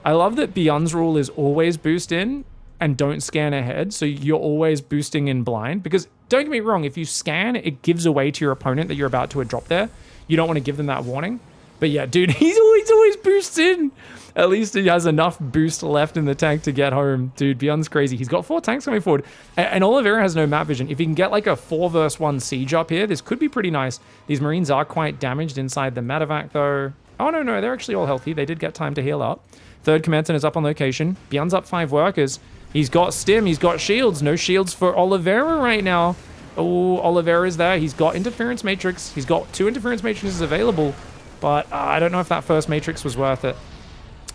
I love that BYUN's rule is always boost in and don't scan ahead, so you're always boosting in blind. Because don't get me wrong, if you scan, it gives away to your opponent that you're about to drop there. You don't want to give them that warning. But yeah, dude, he's always boosting. At least he has enough boost left in the tank to get home. Dude, BYUN's crazy. He's got 4 tanks coming forward. And Oliveira has no map vision. If he can get like a 4 versus 1 siege up here, this could be pretty nice. These marines are quite damaged inside the medevac though. Oh, no, they're actually all healthy. They did get time to heal up. Third command center is up on location. BYUN's up 5 workers. He's got stim. He's got shields. No shields for Oliveira right now. Oh, Oliveira's there. He's got interference matrix. He's got 2 interference matrices available. But I don't know if that first matrix was worth it.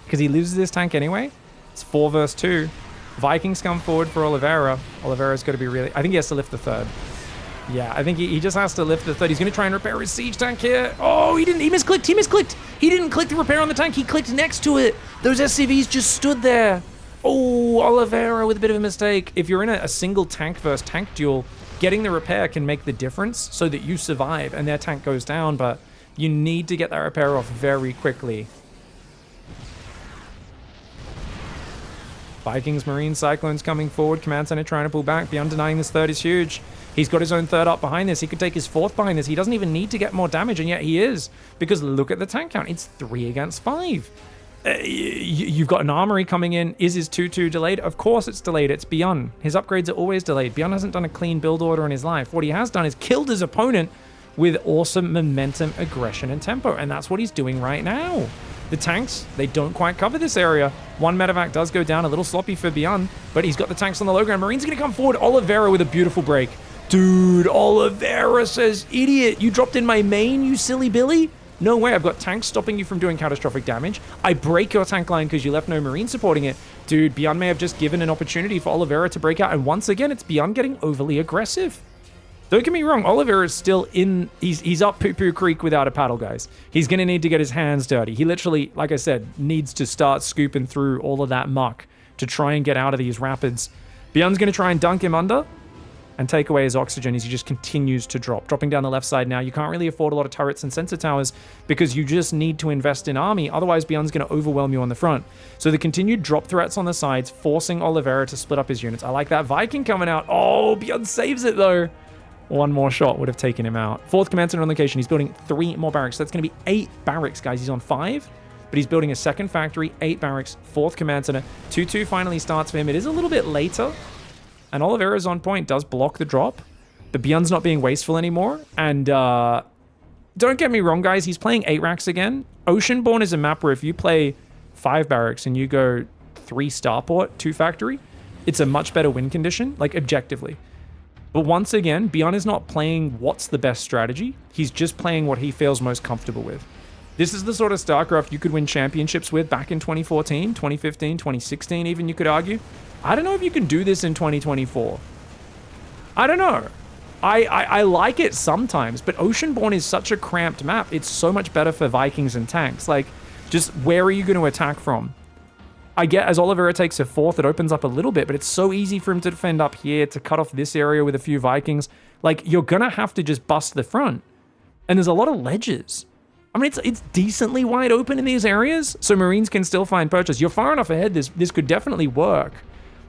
Because he loses this tank anyway. It's 4 versus 2. Vikings come forward for Oliveira. Oliveira's got to be really... I think he has to lift the third. Yeah, I think he just has to lift the third. He's going to try and repair his siege tank here. Oh, he didn't. He misclicked. He didn't click the repair on the tank. He clicked next to it. Those SCVs just stood there. Oh, Oliveira with a bit of a mistake. If you're in a single tank versus tank duel, getting the repair can make the difference so that you survive and their tank goes down, but you need to get that repair off very quickly. Vikings, Marines, Cyclones coming forward. Command center trying to pull back. BYUN denying this third is huge. He's got his own third up behind this. He could take his 4th behind this. He doesn't even need to get more damage, and yet he is. Because look at the tank count. It's 3 against 5. You've got an armory coming in. Is his 2-2 delayed? Of course it's delayed. It's BYUN. His upgrades are always delayed. BYUN hasn't done a clean build order in his life. What he has done is killed his opponent with awesome momentum, aggression, and tempo. And that's what he's doing right now. The tanks, they don't quite cover this area. 1 medevac does go down, a little sloppy for BYUN, but he's got the tanks on the low ground. Marine's going to come forward. Oliveira with a beautiful break. Dude, Oliveira says, idiot, you dropped in my main, you silly Billy? No way, I've got tanks stopping you from doing catastrophic damage. I break your tank line because you left no Marine supporting it. Dude, BYUN may have just given an opportunity for Oliveira to break out, and once again, it's BYUN getting overly aggressive. Don't get me wrong, Oliveira is still in... He's up poo-poo creek without a paddle, guys. He's going to need to get his hands dirty. He literally, like I said, needs to start scooping through all of that muck to try and get out of these rapids. BYUN's going to try and dunk him under and take away his oxygen as he just continues to drop. Dropping down the left side now. You can't really afford a lot of turrets and sensor towers because you just need to invest in army. Otherwise, BYUN's going to overwhelm you on the front. So the continued drop threats on the sides, forcing Oliveira to split up his units. I like that Viking coming out. Oh, BYUN saves it, though. 1 more shot would have taken him out. 4th command center on location. He's building 3 more barracks. So that's going to be 8 barracks, guys. He's on 5, but he's building a 2nd factory, 8 barracks, 4th command center. 2-2 finally starts for him. It is a little bit later, and Oliveira's on point. Does block the drop. But BYUN's not being wasteful anymore. And don't get me wrong, guys. He's playing 8 racks again. Oceanborn is a map where if you play 5 barracks and you go 3 starport, 2 factory, it's a much better win condition, like objectively. But once again, BYUN is not playing what's the best strategy. He's just playing what he feels most comfortable with. This is the sort of StarCraft you could win championships with back in 2014, 2015, 2016 even, you could argue. I don't know if you can do this in 2024. I don't know. I like it sometimes, but Oceanborn is such a cramped map. It's so much better for Vikings and tanks. Like, just where are you going to attack from? I get as Oliveira takes a 4th, it opens up a little bit, but it's so easy for him to defend up here, to cut off this area with a few Vikings. Like, you're going to have to just bust the front. And there's a lot of ledges. I mean, it's decently wide open in these areas, so Marines can still find purchase. You're far enough ahead, this could definitely work.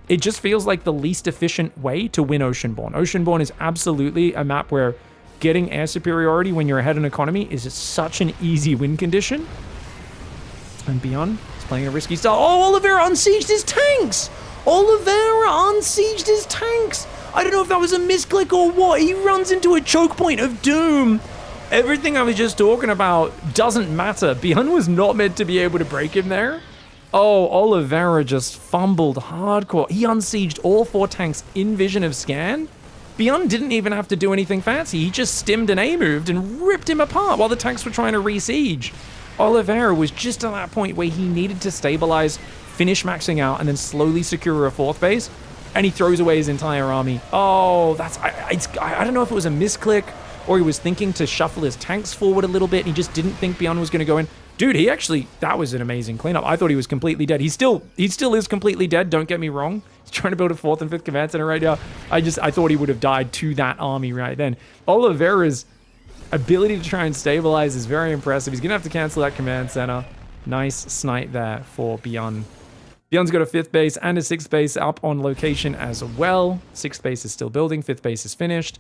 It just feels like the least efficient way to win Oceanborn. Oceanborn is absolutely a map where getting air superiority when you're ahead in economy is such an easy win condition. And BYUN is playing a risky style. Oh, Oliveira unsieged his tanks! Oliveira unsieged his tanks! I don't know if that was a misclick or what. He runs into a choke point of doom. Everything I was just talking about doesn't matter. BYUN was not meant to be able to break him there. Oh, Oliveira just fumbled hardcore. He unsieged all 4 tanks in vision of scan. BYUN didn't even have to do anything fancy. He just stimmed and A-moved and ripped him apart while the tanks were trying to re-siege. Oliveira was just at that point where he needed to stabilize, finish maxing out, and then slowly secure a 4th base. And he throws away his entire army. Oh, that's... I don't know if it was a misclick or he was thinking to shuffle his tanks forward a little bit and he just didn't think BYUN was going to go in. Dude, he actually... That was an amazing cleanup. I thought he was completely dead. He still is completely dead, don't get me wrong. He's trying to build a 4th and 5th command center right now. I thought he would have died to that army right then. Oliveira's ability to try and stabilize is very impressive. He's going to have to cancel that command center. Nice snipe there for BYUN. BYUN's got a 5th base and a 6th base up on location as well. 6th base is still building. 5th base is finished.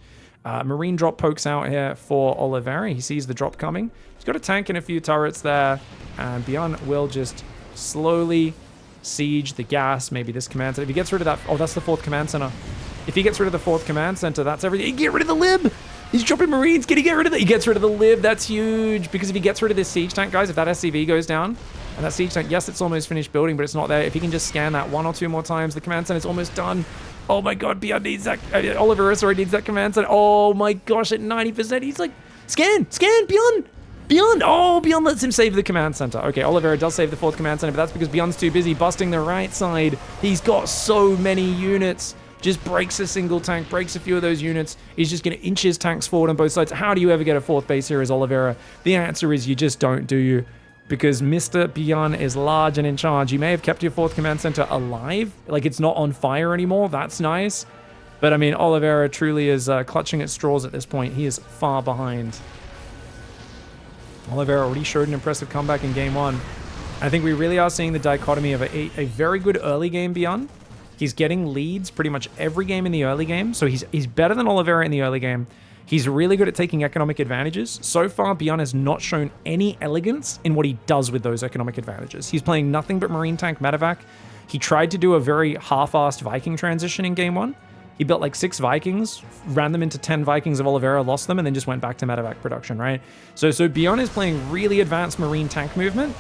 Marine drop pokes out here for Oliveira. He sees the drop coming. He's got a tank and a few turrets there. And BYUN will just slowly siege the gas. Maybe this command center. If he gets rid of that... Oh, that's the 4th command center. If he gets rid of the 4th command center, that's everything. Get rid of the lib! He's dropping Marines. Can he get rid of that? He gets rid of the lib. That's huge. Because if he gets rid of this siege tank, guys, if that SCV goes down, and that siege tank, yes, it's almost finished building, but it's not there. If he can just scan that 1 or 2 more times, the command center is almost done. Oh my god, BYUN needs that. Oliveira already needs that command center. Oh my gosh, at 90%, he's like, scan, BYUN. Oh, BYUN lets him save the command center. Okay, Oliveira does save the 4th command center, but that's because BYUN's too busy busting the right side. He's got so many units. Just breaks a single tank, breaks a few of those units. He's just going to inch his tanks forward on both sides. How do you ever get a 4th base here as Oliveira? The answer is you just don't, do you? Because Mr. BYUN is large and in charge. You may have kept your 4th command center alive. Like, it's not on fire anymore. That's nice. But, I mean, Oliveira truly is clutching at straws at this point. He is far behind. Oliveira already showed an impressive comeback in game 1. I think we really are seeing the dichotomy of a very good early game BYUN. He's getting leads pretty much every game in the early game. So he's better than Oliveira in the early game. He's really good at taking economic advantages. So far, BYUN has not shown any elegance in what he does with those economic advantages. He's playing nothing but Marine tank medevac. He tried to do a very half-assed Viking transition in game 1. He built like 6 Vikings, ran them into 10 Vikings of Oliveira, lost them, and then just went back to medevac production, right? So BYUN is playing really advanced Marine tank movement.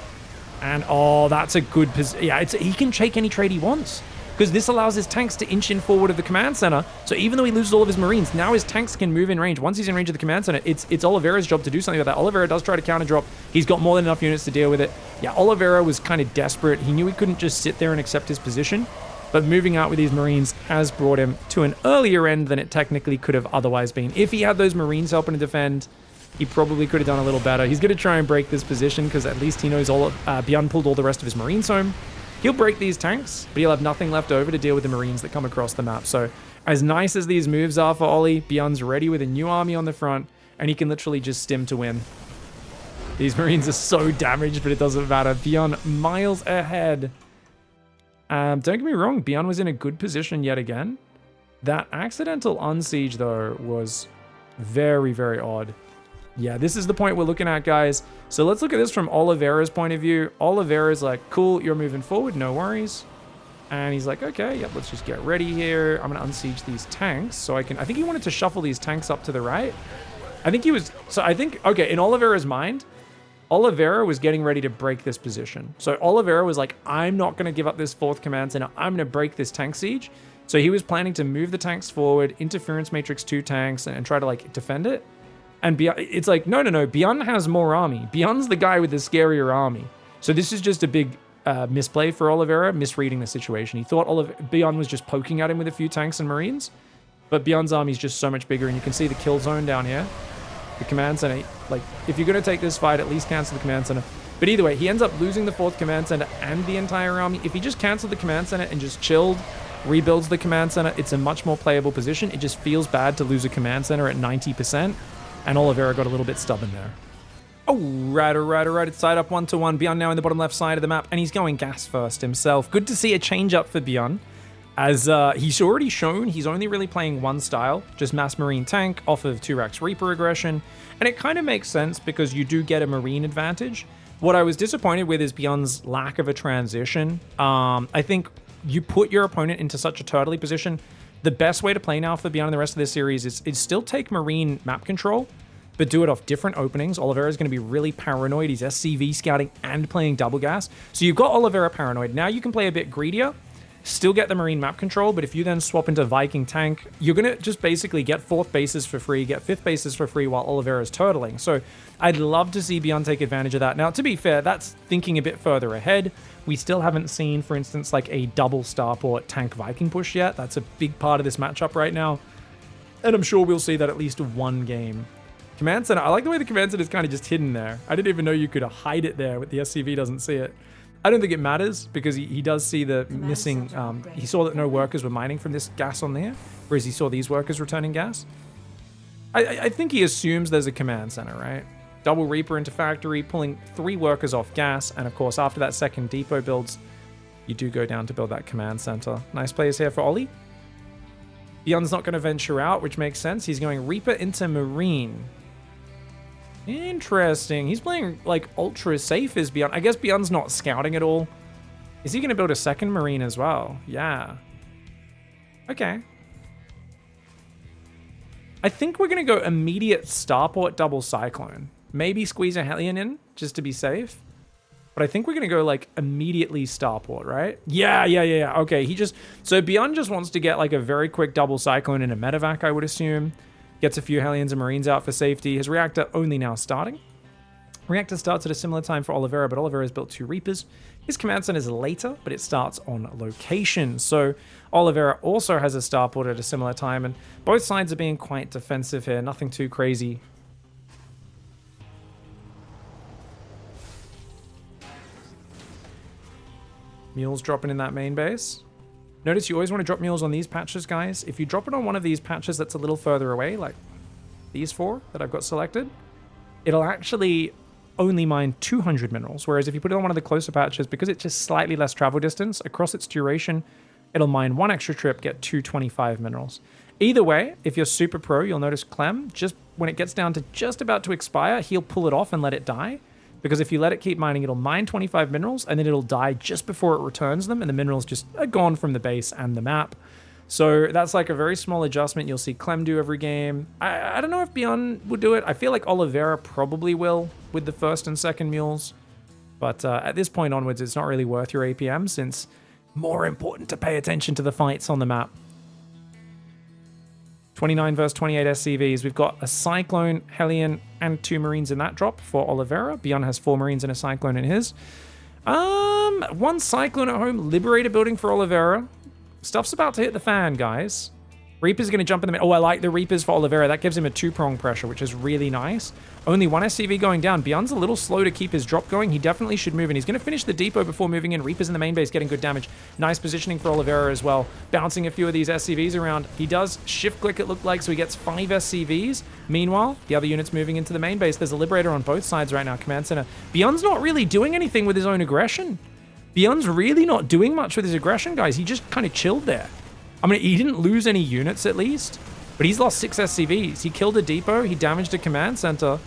And, oh, that's a good position. Yeah, he can take any trade he wants. Because this allows his tanks to inch in forward of the command center. So even though he loses all of his Marines, now his tanks can move in range. Once he's in range of the command center, it's Oliveira's job to do something about that. Oliveira does try to counter drop. He's got more than enough units to deal with it. Yeah, Oliveira was kind of desperate. He knew he couldn't just sit there and accept his position. But moving out with these Marines has brought him to an earlier end than it technically could have otherwise been. If he had those Marines helping to defend, he probably could have done a little better. He's going to try and break this position because at least he knows BYUN pulled all the rest of his Marines home. He'll break these tanks, but he'll have nothing left over to deal with the Marines that come across the map. So as nice as these moves are for Ollie, BYUN's ready with a new army on the front, and he can literally just stim to win. These Marines are so damaged, but it doesn't matter. BYUN miles ahead. Don't get me wrong, BYUN was in a good position yet again. That accidental unsiege, though, was very, very odd. Yeah, this is the point we're looking at, guys. So let's look at this from Oliveira's point of view. Oliveira's like, cool, you're moving forward, no worries. And he's like, okay, yep, let's just get ready here. I'm going to unsiege these tanks so I think he wanted to shuffle these tanks up to the right. Okay, in Oliveira's mind, Oliveira was getting ready to break this position. So Oliveira was like, I'm not going to give up this 4th command center. I'm going to break this tank siege. So he was planning to move the tanks forward, interference matrix 2 tanks, and try to like defend it. And it's like, no, BYUN has more army. BYUN's the guy with the scarier army. So this is just a big misplay for Oliveira, misreading the situation. He thought BYUN was just poking at him with a few tanks and marines, but BYUN's army is just so much bigger, and you can see the kill zone down here. The command center, like, if you're going to take this fight, at least cancel the command center. But either way, he ends up losing the 4th command center and the entire army. If he just canceled the command center and just chilled, rebuilds the command center, it's a much more playable position. It just feels bad to lose a command center at 90%, and Oliveira got a little bit stubborn there. All right. It's tied up 1-1. BYUN now in the bottom left side of the map, and he's going gas first himself. Good to see a change up for BYUN, as he's already shown he's only really playing one style, just mass marine tank off of 2-Rax Reaper aggression, and it kind of makes sense because you do get a marine advantage. What I was disappointed with is BYUN's lack of a transition. I think you put your opponent into such a turtley position. The best way to play now for BYUN in the rest of this series is still take marine map control, but do it off different openings. Oliveira is going to be really paranoid. He's SCV scouting and playing double gas. So you've got Oliveira paranoid. Now you can play a bit greedier, still get the marine map control, but if you then swap into Viking tank, you're going to just basically get 4th bases for free, get 5th bases for free while Oliveira is turtling. So I'd love to see BYUN take advantage of that. Now, to be fair, that's thinking a bit further ahead. We still haven't seen, for instance, like a double starport tank Viking push yet. That's a big part of this matchup right now. And I'm sure we'll see that at least one game. Command center, I like the way the command center is kind of just hidden there. I didn't even know you could hide it there, but the SCV doesn't see it. I don't think it matters because he does see the missing, he saw that no workers were mining from this gas on there, whereas he saw these workers returning gas. I think he assumes there's a command center, right? Double Reaper into factory, pulling 3 workers off gas, and of course after that second depot builds, you do go down to build that command center. Nice plays here for Ollie. BYUN's not going to venture out, which makes sense. He's going Reaper into Marine. Interesting. He's playing like ultra safe as BYUN. I guess BYUN's not scouting at all. Is he going to build a second Marine as well? Yeah. Okay. I think we're going to go immediate starport double cyclone. Maybe squeeze a Hellion in just to be safe. But I think we're going to go like immediately starport, right? Yeah. Okay. So BYUN just wants to get like a very quick double cyclone in a medevac, I would assume. Gets a few Hellions and Marines out for safety. His reactor only now starting. Reactor starts at a similar time for Oliveira, but Oliveira has built 2 Reapers. His command center is later, but it starts on location. So Oliveira also has a starport at a similar time, and both sides are being quite defensive here. Nothing too crazy. Mules dropping in that main base. Notice you always want to drop mules on these patches, guys. If you drop it on one of these patches that's a little further away, like these 4 that I've got selected, it'll actually only mine 200 minerals. Whereas if you put it on one of the closer patches, because it's just slightly less travel distance, across its duration, it'll mine 1 extra trip, get 225 minerals. Either way, if you're super pro, you'll notice Clem, just when it gets down to just about to expire, he'll pull it off and let it die. Because if you let it keep mining, it'll mine 25 minerals, and then it'll die just before it returns them, and the minerals just are gone from the base and the map. So that's like a very small adjustment you'll see Clem do every game. I don't know if BYUN would do it. I feel like Oliveira probably will with the first and second mules. But at this point onwards, it's not really worth your APM, since more important to pay attention to the fights on the map. 29 versus 28 SCVs. We've got a Cyclone, Hellion, and 2 Marines in that drop for Oliveira. BYUN has 4 Marines and a Cyclone in his. 1 Cyclone at home. Liberator building for Oliveira. Stuff's about to hit the fan, guys. Reaper's going to jump in the middle. Oh, I like the Reapers for Oliveira. That gives him a 2-prong pressure, which is really nice. Only 1 SCV going down. BYUN's a little slow to keep his drop going. He definitely should move in. He's going to finish the depot before moving in. Reapers in the main base getting good damage. Nice positioning for Oliveira as well. Bouncing a few of these SCVs around. He does shift click, it looked like, so he gets 5 SCVs. Meanwhile, the other unit's moving into the main base. There's a Liberator on both sides right now. Command center. BYUN's not really doing anything with his own aggression. BYUN's really not doing much with his aggression, guys. He just kind of chilled there. I mean, he didn't lose any units at least, but he's lost 6 SCVs. He killed a depot, he damaged a command center.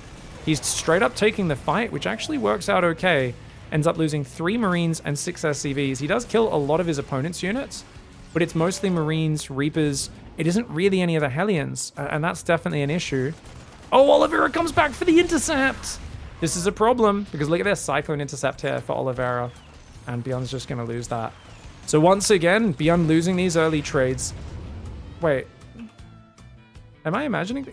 He's straight up taking the fight, which actually works out okay. ends up losing 3 Marines and 6 SCVs. He does kill a lot of his opponent's units, but it's mostly Marines, Reapers. It isn't really any of the Hellions, and that's definitely an issue. Oh, Oliveira comes back for the intercept! This is a problem, because look at this Cyclone intercept here for Oliveira, and BYUN's just going to lose that. So once again, BYUN losing these early trades. Wait. Am I imagining?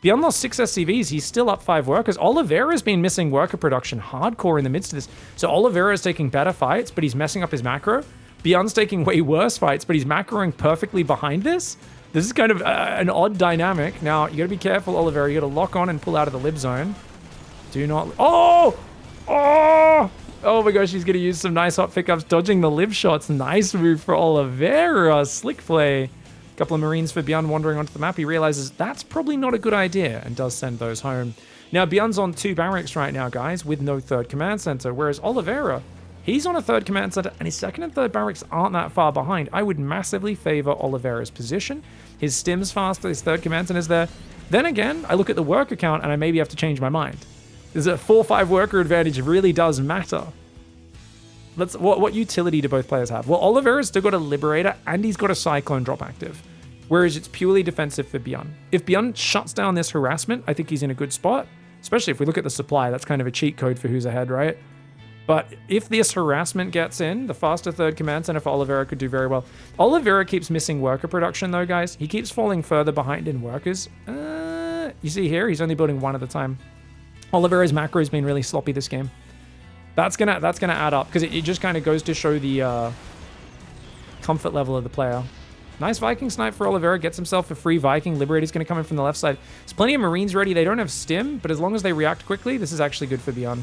BYUN lost 6 SCVs. He's still up 5 workers. Oliveira's been missing worker production hardcore in the midst of this. So Oliveira's taking better fights, but he's messing up his macro. BYUN's taking way worse fights, but he's macroing perfectly behind this. This is kind of an odd dynamic. Now, you got to be careful, Oliveira. You got to lock on and pull out of the lib zone. Do not... Oh! Oh! Oh my gosh, he's going to use some nice hot pickups, dodging the lib shots. Nice move for Oliveira. Slick play. A couple of Marines for BYUN wandering onto the map. He realizes that's probably not a good idea and does send those home. Now, BYUN's on 2 barracks right now, guys, with no 3rd command center, whereas Oliveira, he's on a 3rd command center, and his 2nd and 3rd barracks aren't that far behind. I would massively favor Oliveira's position. His stim's faster, his 3rd command center's there. Then again, I look at the worker count, and I maybe have to change my mind. There's a 4-5 worker advantage really does matter. What utility do both players have? Well, Oliveira's still got a Liberator, and he's got a Cyclone drop active, whereas it's purely defensive for BYUN. If BYUN shuts down this harassment, I think he's in a good spot, especially if we look at the supply. That's kind of a cheat code for who's ahead, right? But if this harassment gets in, the faster 3rd command center for Oliveira could do very well. Oliveira keeps missing worker production, though, guys. He keeps falling further behind in workers. You see here, he's only building 1 at a time. Oliveira's macro has been really sloppy this game. That's gonna add up, because it just kind of goes to show the comfort level of the player. Nice Viking snipe for Oliveira. Gets himself a free Viking. Liberator's going to come in from the left side. There's plenty of Marines ready. They don't have stim, but as long as they react quickly, this is actually good for BYUN.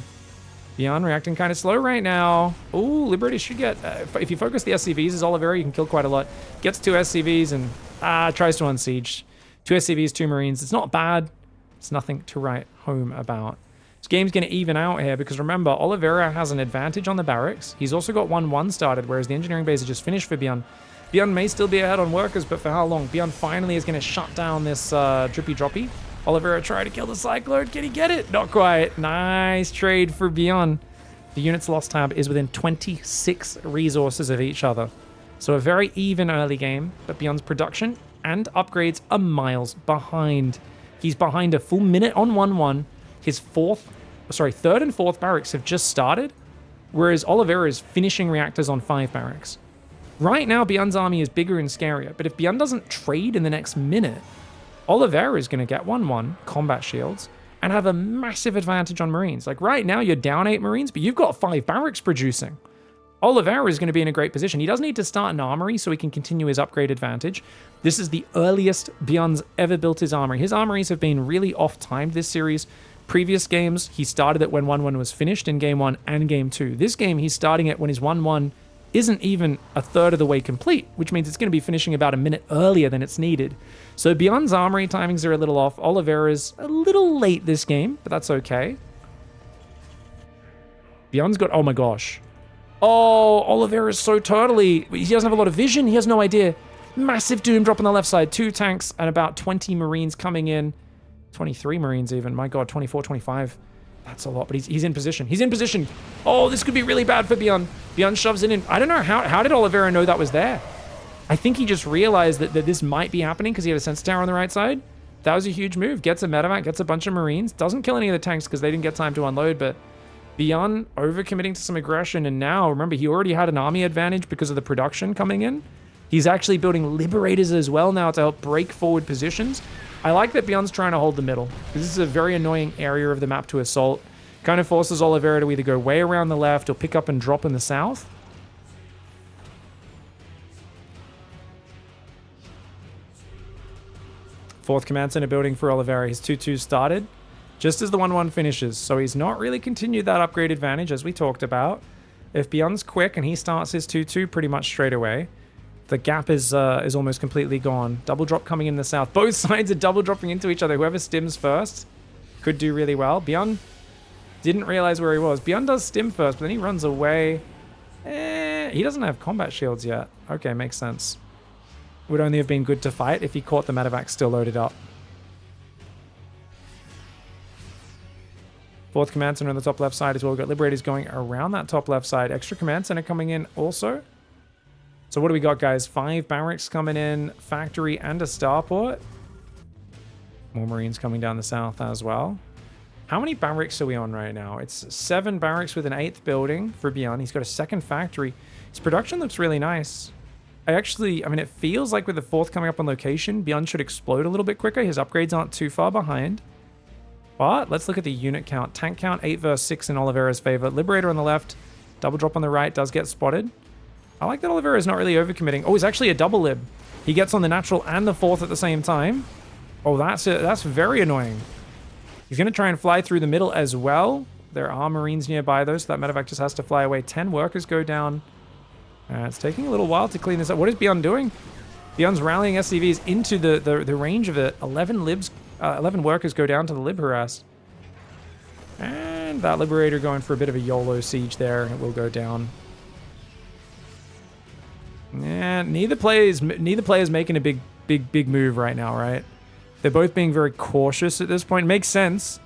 BYUN reacting kind of slow right now. Ooh, Liberator should get... if you focus the SCVs as Oliveira, you can kill quite a lot. Gets 2 SCVs and tries to unsiege. 2 SCVs, 2 Marines. It's not bad. It's nothing to write home about. This game's going to even out here because remember, Oliveira has an advantage on the barracks. He's also got 1-1 started, whereas the engineering base is just finished for BYUN. BYUN may still be ahead on workers, but for how long? BYUN finally is going to shut down this drippy-droppy. Oliveira tried to kill the Cyclone. Can he get it? Not quite. Nice trade for BYUN. The unit's loss tab is within 26 resources of each other. So a very even early game, but BYUN's production and upgrades are miles behind. He's behind a full minute on 1-1. His 3rd and 4th barracks have just started, whereas Oliveira is finishing reactors on 5 barracks. Right now, BYUN's army is bigger and scarier, but if BYUN doesn't trade in the next minute, Oliveira is going to get 1-1 combat shields and have a massive advantage on Marines. Like right now, you're down 8 Marines, but you've got 5 barracks producing. Oliveira is going to be in a great position. He doesn't need to start an armory so he can continue his upgrade advantage. This is the earliest BYUN's ever built his armory. His armories have been really off-timed this series. Previous games, he started it when 1-1 was finished in Game 1 and Game 2. This game, he's starting it when his 1-1 isn't even a third of the way complete, which means it's going to be finishing about a minute earlier than it's needed. So BYUN's armory timings are a little off. Oliveira's a little late this game, but that's okay. BYUN's got... Oh my gosh. Oh, Oliveira's so turtly. He doesn't have a lot of vision. He has no idea. Massive doom drop on the left side. 2 tanks and about 20 Marines coming in. 23 Marines even. My god, 24, 25. That's a lot, but he's in position. He's in position. Oh, this could be really bad for BYUN. BYUN shoves it in. I don't know, how did Oliveira know that was there? I think he just realized that this might be happening because he had a sensor tower on the right side. That was a huge move. Gets a medevac, gets a bunch of Marines. Doesn't kill any of the tanks because they didn't get time to unload, but BYUN overcommitting to some aggression. And now, remember, he already had an army advantage because of the production coming in. He's actually building Liberators as well now to help break forward positions. I like that BYUN's trying to hold the middle. This is a very annoying area of the map to assault. Kind of forces Oliveira to either go way around the left or pick up and drop in the south. Fourth command center building for Oliveira. His 2-2 started just as the 1-1 finishes. So he's not really continued that upgrade advantage as we talked about. If BYUN's quick and he starts his 2-2 pretty much straight away, the gap is almost completely gone. Double drop coming in the south. Both sides are double dropping into each other. Whoever stims first could do really well. BYUN didn't realize where he was. BYUN does stim first, but then he runs away. He doesn't have combat shields yet. Okay, makes sense. Would only have been good to fight if he caught the medevac still loaded up. Fourth command center on the top left side as well. We've got Liberators going around that top left side. Extra command center coming in also. So what do we got, guys? 5 barracks coming in, factory and a starport. More Marines coming down the south as well. How many barracks are we on right now? It's 7 barracks with an 8th building for BYUN. He's got a 2nd factory. His production looks really nice. I mean, it feels like with the 4th coming up on location, BYUN should explode a little bit quicker. His upgrades aren't too far behind. But let's look at the unit count. Tank count, 8 versus 6 in Oliveira's favor. Liberator on the left, double drop on the right, does get spotted. I like that Oliveira is not really overcommitting. Oh, he's actually a double lib. He gets on the natural and the 4th at the same time. Oh, that's very annoying. He's going to try and fly through the middle as well. There are Marines nearby, though, so that medevac just has to fly away. 10 workers go down. It's taking a little while to clean this up. What is BYUN doing? BYUN's rallying SCVs into the range of it. 11 workers go down to the lib harass. And that Liberator going for a bit of a YOLO siege there. It will go down. And neither player's making a big move right now, right? They're both being very cautious at this point. Makes sense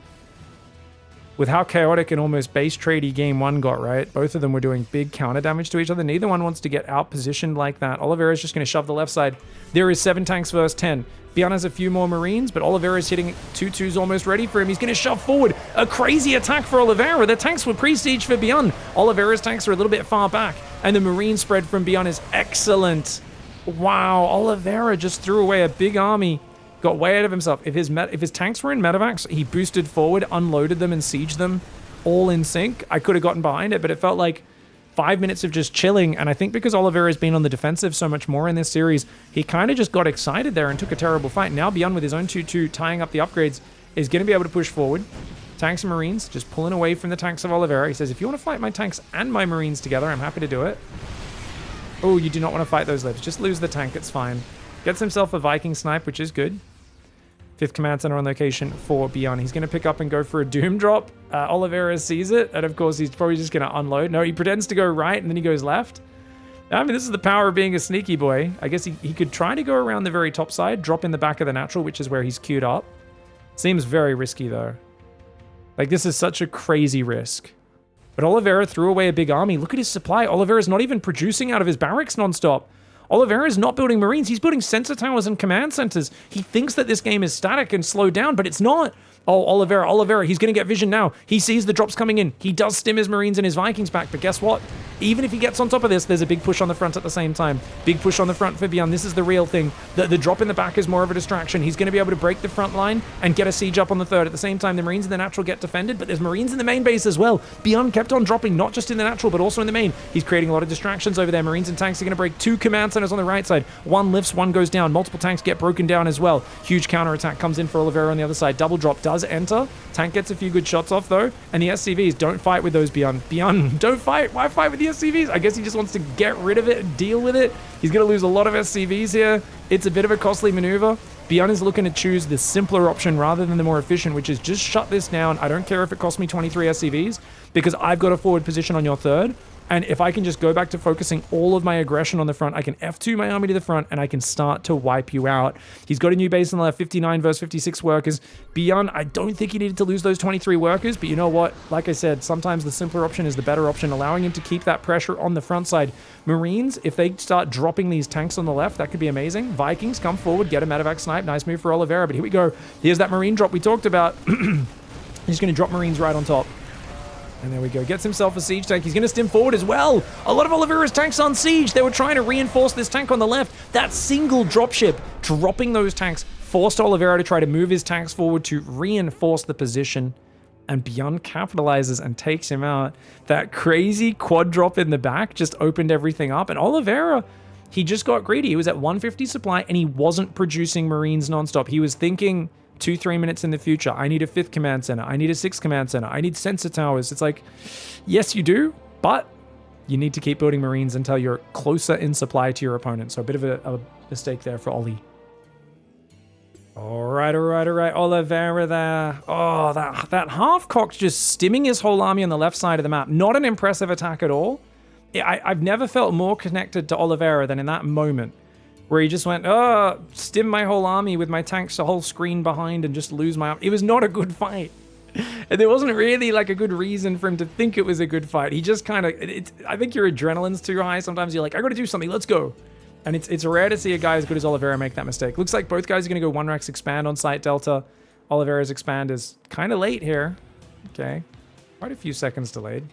with how chaotic and almost base tradey game 1 got, right? Both of them were doing big counter damage to each other. Neither one wants to get out positioned like that. Oliveira's just going to shove the left side. There is 7 tanks versus 10. BYUN has a few more Marines, but Oliveira's hitting 2-2's almost ready for him. He's going to shove forward. A crazy attack for Oliveira. The tanks were pre-siege for BYUN. Oliveira's tanks are a little bit far back, and the Marine spread from BYUN is excellent. Wow, Oliveira just threw away a big army. Got way out of himself. If his tanks were in medevacs, he boosted forward, unloaded them, and sieged them all in sync. I could have gotten behind it, but it felt like 5 minutes of just chilling. And I think because Oliveira has been on the defensive so much more in this series, he kind of just got excited there and took a terrible fight. Now BYUN with his own 2-2 tying up the upgrades is going to be able to push forward. Tanks and Marines just pulling away from the tanks of Oliveira. He says, if you want to fight my tanks and my Marines together, I'm happy to do it. Oh, you do not want to fight those libs. Just lose the tank. It's fine. Gets himself a Viking snipe, which is good. 5th command center on location for BYUN. He's going to pick up and go for a doom drop. Oliveira sees it, and of course he's probably just going to unload. No, he pretends to go right, and then he goes left. I mean, this is the power of being a sneaky boy. I guess he could try to go around the very top side, drop in the back of the natural, which is where he's queued up. Seems very risky, though. Like, this is such a crazy risk. But Oliveira threw away a big army. Look at his supply. Oliveira's not even producing out of his barracks nonstop. Oliveira is not building Marines. He's building sensor towers and command centers. He thinks that this game is static and slowed down, but it's not. Oh, Oliveira, he's going to get vision now. He sees the drops coming in. He does stim his Marines and his Vikings back, but guess what? Even if he gets on top of this, there's a big push on the front at the same time. Big push on the front for BYUN. This is the real thing. The drop in the back is more of a distraction. He's going to be able to break the front line and get a siege up on the 3rd. At the same time, the Marines in the natural get defended, but there's Marines in the main base as well. BYUN kept on dropping, not just in the natural, but also in the main. He's creating a lot of distractions over there. Marines and tanks are going to break 2 command centers on the right side. 1 lifts, 1 goes down. Multiple tanks get broken down as well. Huge counterattack comes in for Oliveira on the other side. Double drop does enter. Tank gets a few good shots off, though. And the SCVs, don't fight with those BYUN. BYUN, don't fight. Why fight with the SCVs? I guess he just wants to get rid of it and deal with it. He's going to lose a lot of SCVs here. It's a bit of a costly maneuver. BYUN is looking to choose the simpler option rather than the more efficient, which is just shut this down. I don't care if it costs me 23 SCVs because I've got a forward position on your 3rd. And if I can just go back to focusing all of my aggression on the front, I can F2 my army to the front and I can start to wipe you out. He's got a new base on the left, 59 versus 56 workers. BYUN, I don't think he needed to lose those 23 workers, but you know what? Like I said, sometimes the simpler option is the better option, allowing him to keep that pressure on the front side. Marines, if they start dropping these tanks on the left, that could be amazing. Vikings, come forward, get a medevac snipe. Nice move for Oliveira, but here we go. Here's that Marine drop we talked about. He's going to drop Marines right on top. And there we go. Gets himself a siege tank. He's going to stim forward as well. A lot of Oliveira's tanks on siege. They were trying to reinforce this tank on the left. That single dropship, dropping those tanks, forced Oliveira to try to move his tanks forward to reinforce the position. And BYUN capitalizes and takes him out. That crazy quad drop in the back just opened everything up. And Oliveira, he just got greedy. He was at 150 supply and he wasn't producing Marines nonstop. He was thinking 2-3 minutes in the future, I need a 5th command center, I need a 6th command center, I need sensor towers. It's like, yes, you do, but you need to keep building Marines until you're closer in supply to your opponent. So a bit of a mistake there for Ollie. All right. Oliveira there. Oh, that half-cocked just stimming his whole army on the left side of the map. Not an impressive attack at all. I've never felt more connected to Oliveira than in that moment, where he just went, stim my whole army with my tanks, the whole screen behind, and just lose my army. It was not a good fight. And there wasn't really like a good reason for him to think it was a good fight. He just kind of, I think your adrenaline's too high. Sometimes you're like, I got to do something, let's go. And it's rare to see a guy as good as Oliveira make that mistake. Looks like both guys are going to go 1-Rex expand on site Delta. Oliveira's expand is kind of late here. Okay. Quite a few seconds delayed.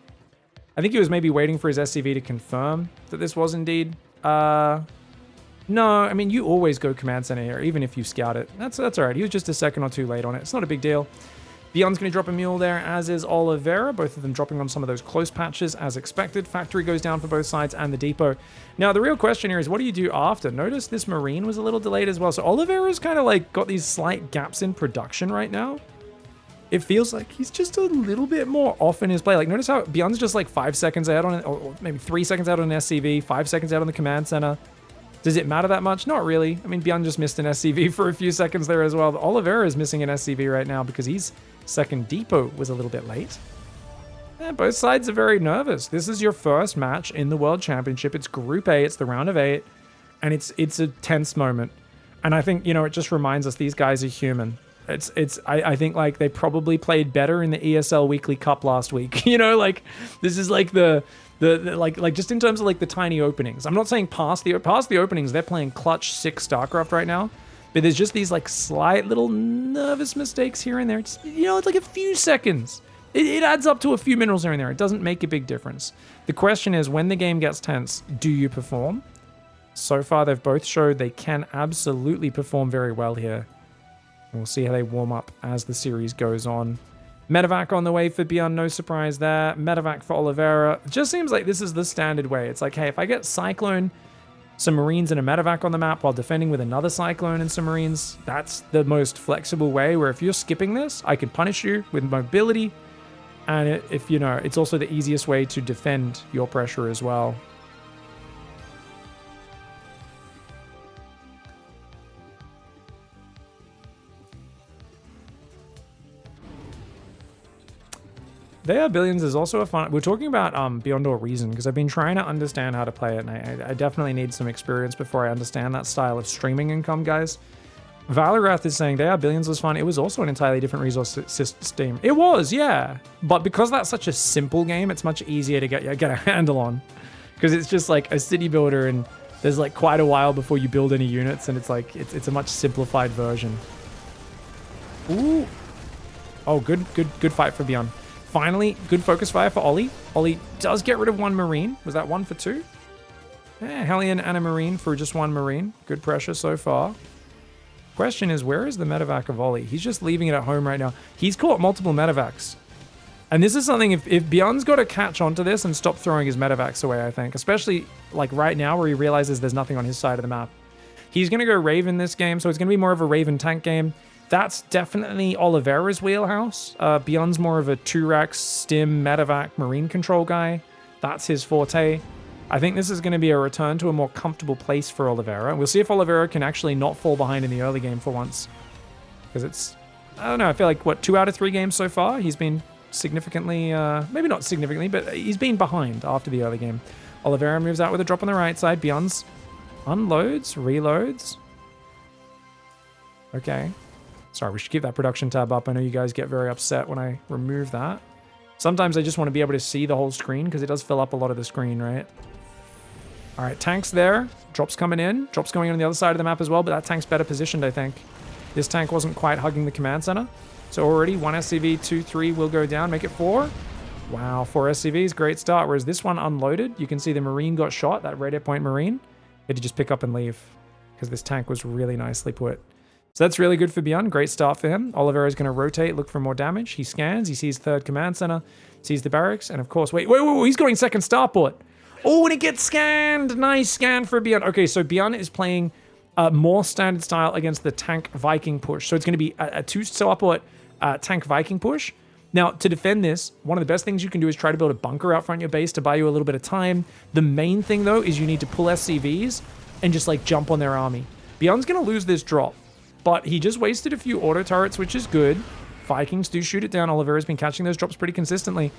I think he was maybe waiting for his SCV to confirm that this was indeed... No, I mean, you always go command center here, even if you scout it. That's all right. He was just a second or two late on it. It's not a big deal. BYUN's going to drop a mule there, as is Oliveira. Both of them dropping on some of those close patches as expected. Factory goes down for both sides and the depot. Now, the real question here is, what do you do after? Notice this Marine was a little delayed as well. So Oliveira's kind of like got these slight gaps in production right now. It feels like he's just a little bit more off in his play. Like, notice how BYUN's just like 5 seconds out on it, or maybe 3 seconds out on an SCV, 5 seconds out on the command center. Does it matter that much? Not really. I mean, BYUN just missed an SCV for a few seconds there as well. Oliveira is missing an SCV right now because he's second depot was a little bit late. And both sides are very nervous. This is your first match in the World Championship. It's Group A. It's the round of 8. And it's a tense moment. And I think, you know, it just reminds us these guys are human. I think like they probably played better in the ESL Weekly Cup last week. You know, like this is like the like just in terms of like the tiny openings. I'm not saying past the openings, they're playing clutch 6 StarCraft right now. But there's just these like slight little nervous mistakes here and there. It's, you know, it's like a few seconds. It adds up to a few minerals here and there. It doesn't make a big difference. The question is, when the game gets tense, do you perform? So far, they've both showed they can absolutely perform very well here. We'll see how they warm up as the series goes on. Medevac on the way for BYUN, no surprise there. Medevac for Oliveira. It just seems like this is the standard way. It's like, hey, if I get Cyclone, some Marines, and a Medevac on the map while defending with another Cyclone and some Marines, that's the most flexible way, where if you're skipping this, I can punish you with mobility. And if you know, it's also the easiest way to defend your pressure as well. They Are Billions is also a fun... We're talking about Beyond All Reason, because I've been trying to understand how to play it, and I definitely need some experience before I understand that style of streaming income, guys. Valarath is saying They Are Billions was fun. It was also an entirely different resource system. It was, yeah. But because that's such a simple game, it's much easier to get a handle on. Because it's just like a city builder, and there's like quite a while before you build any units, and it's like, it's a much simplified version. Ooh. Oh, good fight for BYUN. Finally, good focus fire for Ollie. Ollie does get rid of 1 Marine. Was that 1 for 2? Yeah, Hellion and a Marine for just 1 Marine. Good pressure so far. Question is, where is the medevac of Ollie? He's just leaving it at home right now. He's caught multiple medevacs. And this is something, if BYUN's got to catch onto this and stop throwing his medevacs away, I think. Especially like right now where he realizes there's nothing on his side of the map. He's going to go Raven this game, so it's going to be more of a Raven tank game. That's definitely Oliveira's wheelhouse. BYUN's more of a 2-Rex, Stim, Medevac, Marine control guy. That's his forte. I think this is going to be a return to a more comfortable place for Oliveira. We'll see if Oliveira can actually not fall behind in the early game for once. Because it's, I don't know, I feel like, what, 2 out of 3 games so far? He's been significantly, maybe not significantly, but he's been behind after the early game. Oliveira moves out with a drop on the right side. BYUN's unloads, reloads. Okay. Sorry, we should keep that production tab up. I know you guys get very upset when I remove that. Sometimes I just want to be able to see the whole screen because it does fill up a lot of the screen, right? All right, tank's there. Drops coming in. Drops going on the other side of the map as well, but that tank's better positioned, I think. This tank wasn't quite hugging the command center. So already 1 SCV, 2, 3 will go down, make it 4. Wow, 4 SCVs, great start. Whereas this one unloaded, you can see the Marine got shot, that radio point Marine. He had to just pick up and leave because this tank was really nicely put. So that's really good for BYUN. Great start for him. Oliveira is going to rotate, look for more damage. He scans. He sees 3rd command center, sees the barracks, and of course, wait, he's going 2nd starport. Oh, and it gets scanned. Nice scan for BYUN. Okay, so BYUN is playing more standard style against the tank Viking push. So it's going to be a 2 starport tank Viking push. Now, to defend this, one of the best things you can do is try to build a bunker out front of your base to buy you a little bit of time. The main thing, though, is you need to pull SCVs and just, like, jump on their army. BYUN's going to lose this drop. But he just wasted a few auto turrets, which is good. Vikings do shoot it down. Oliveira's been catching those drops pretty consistently.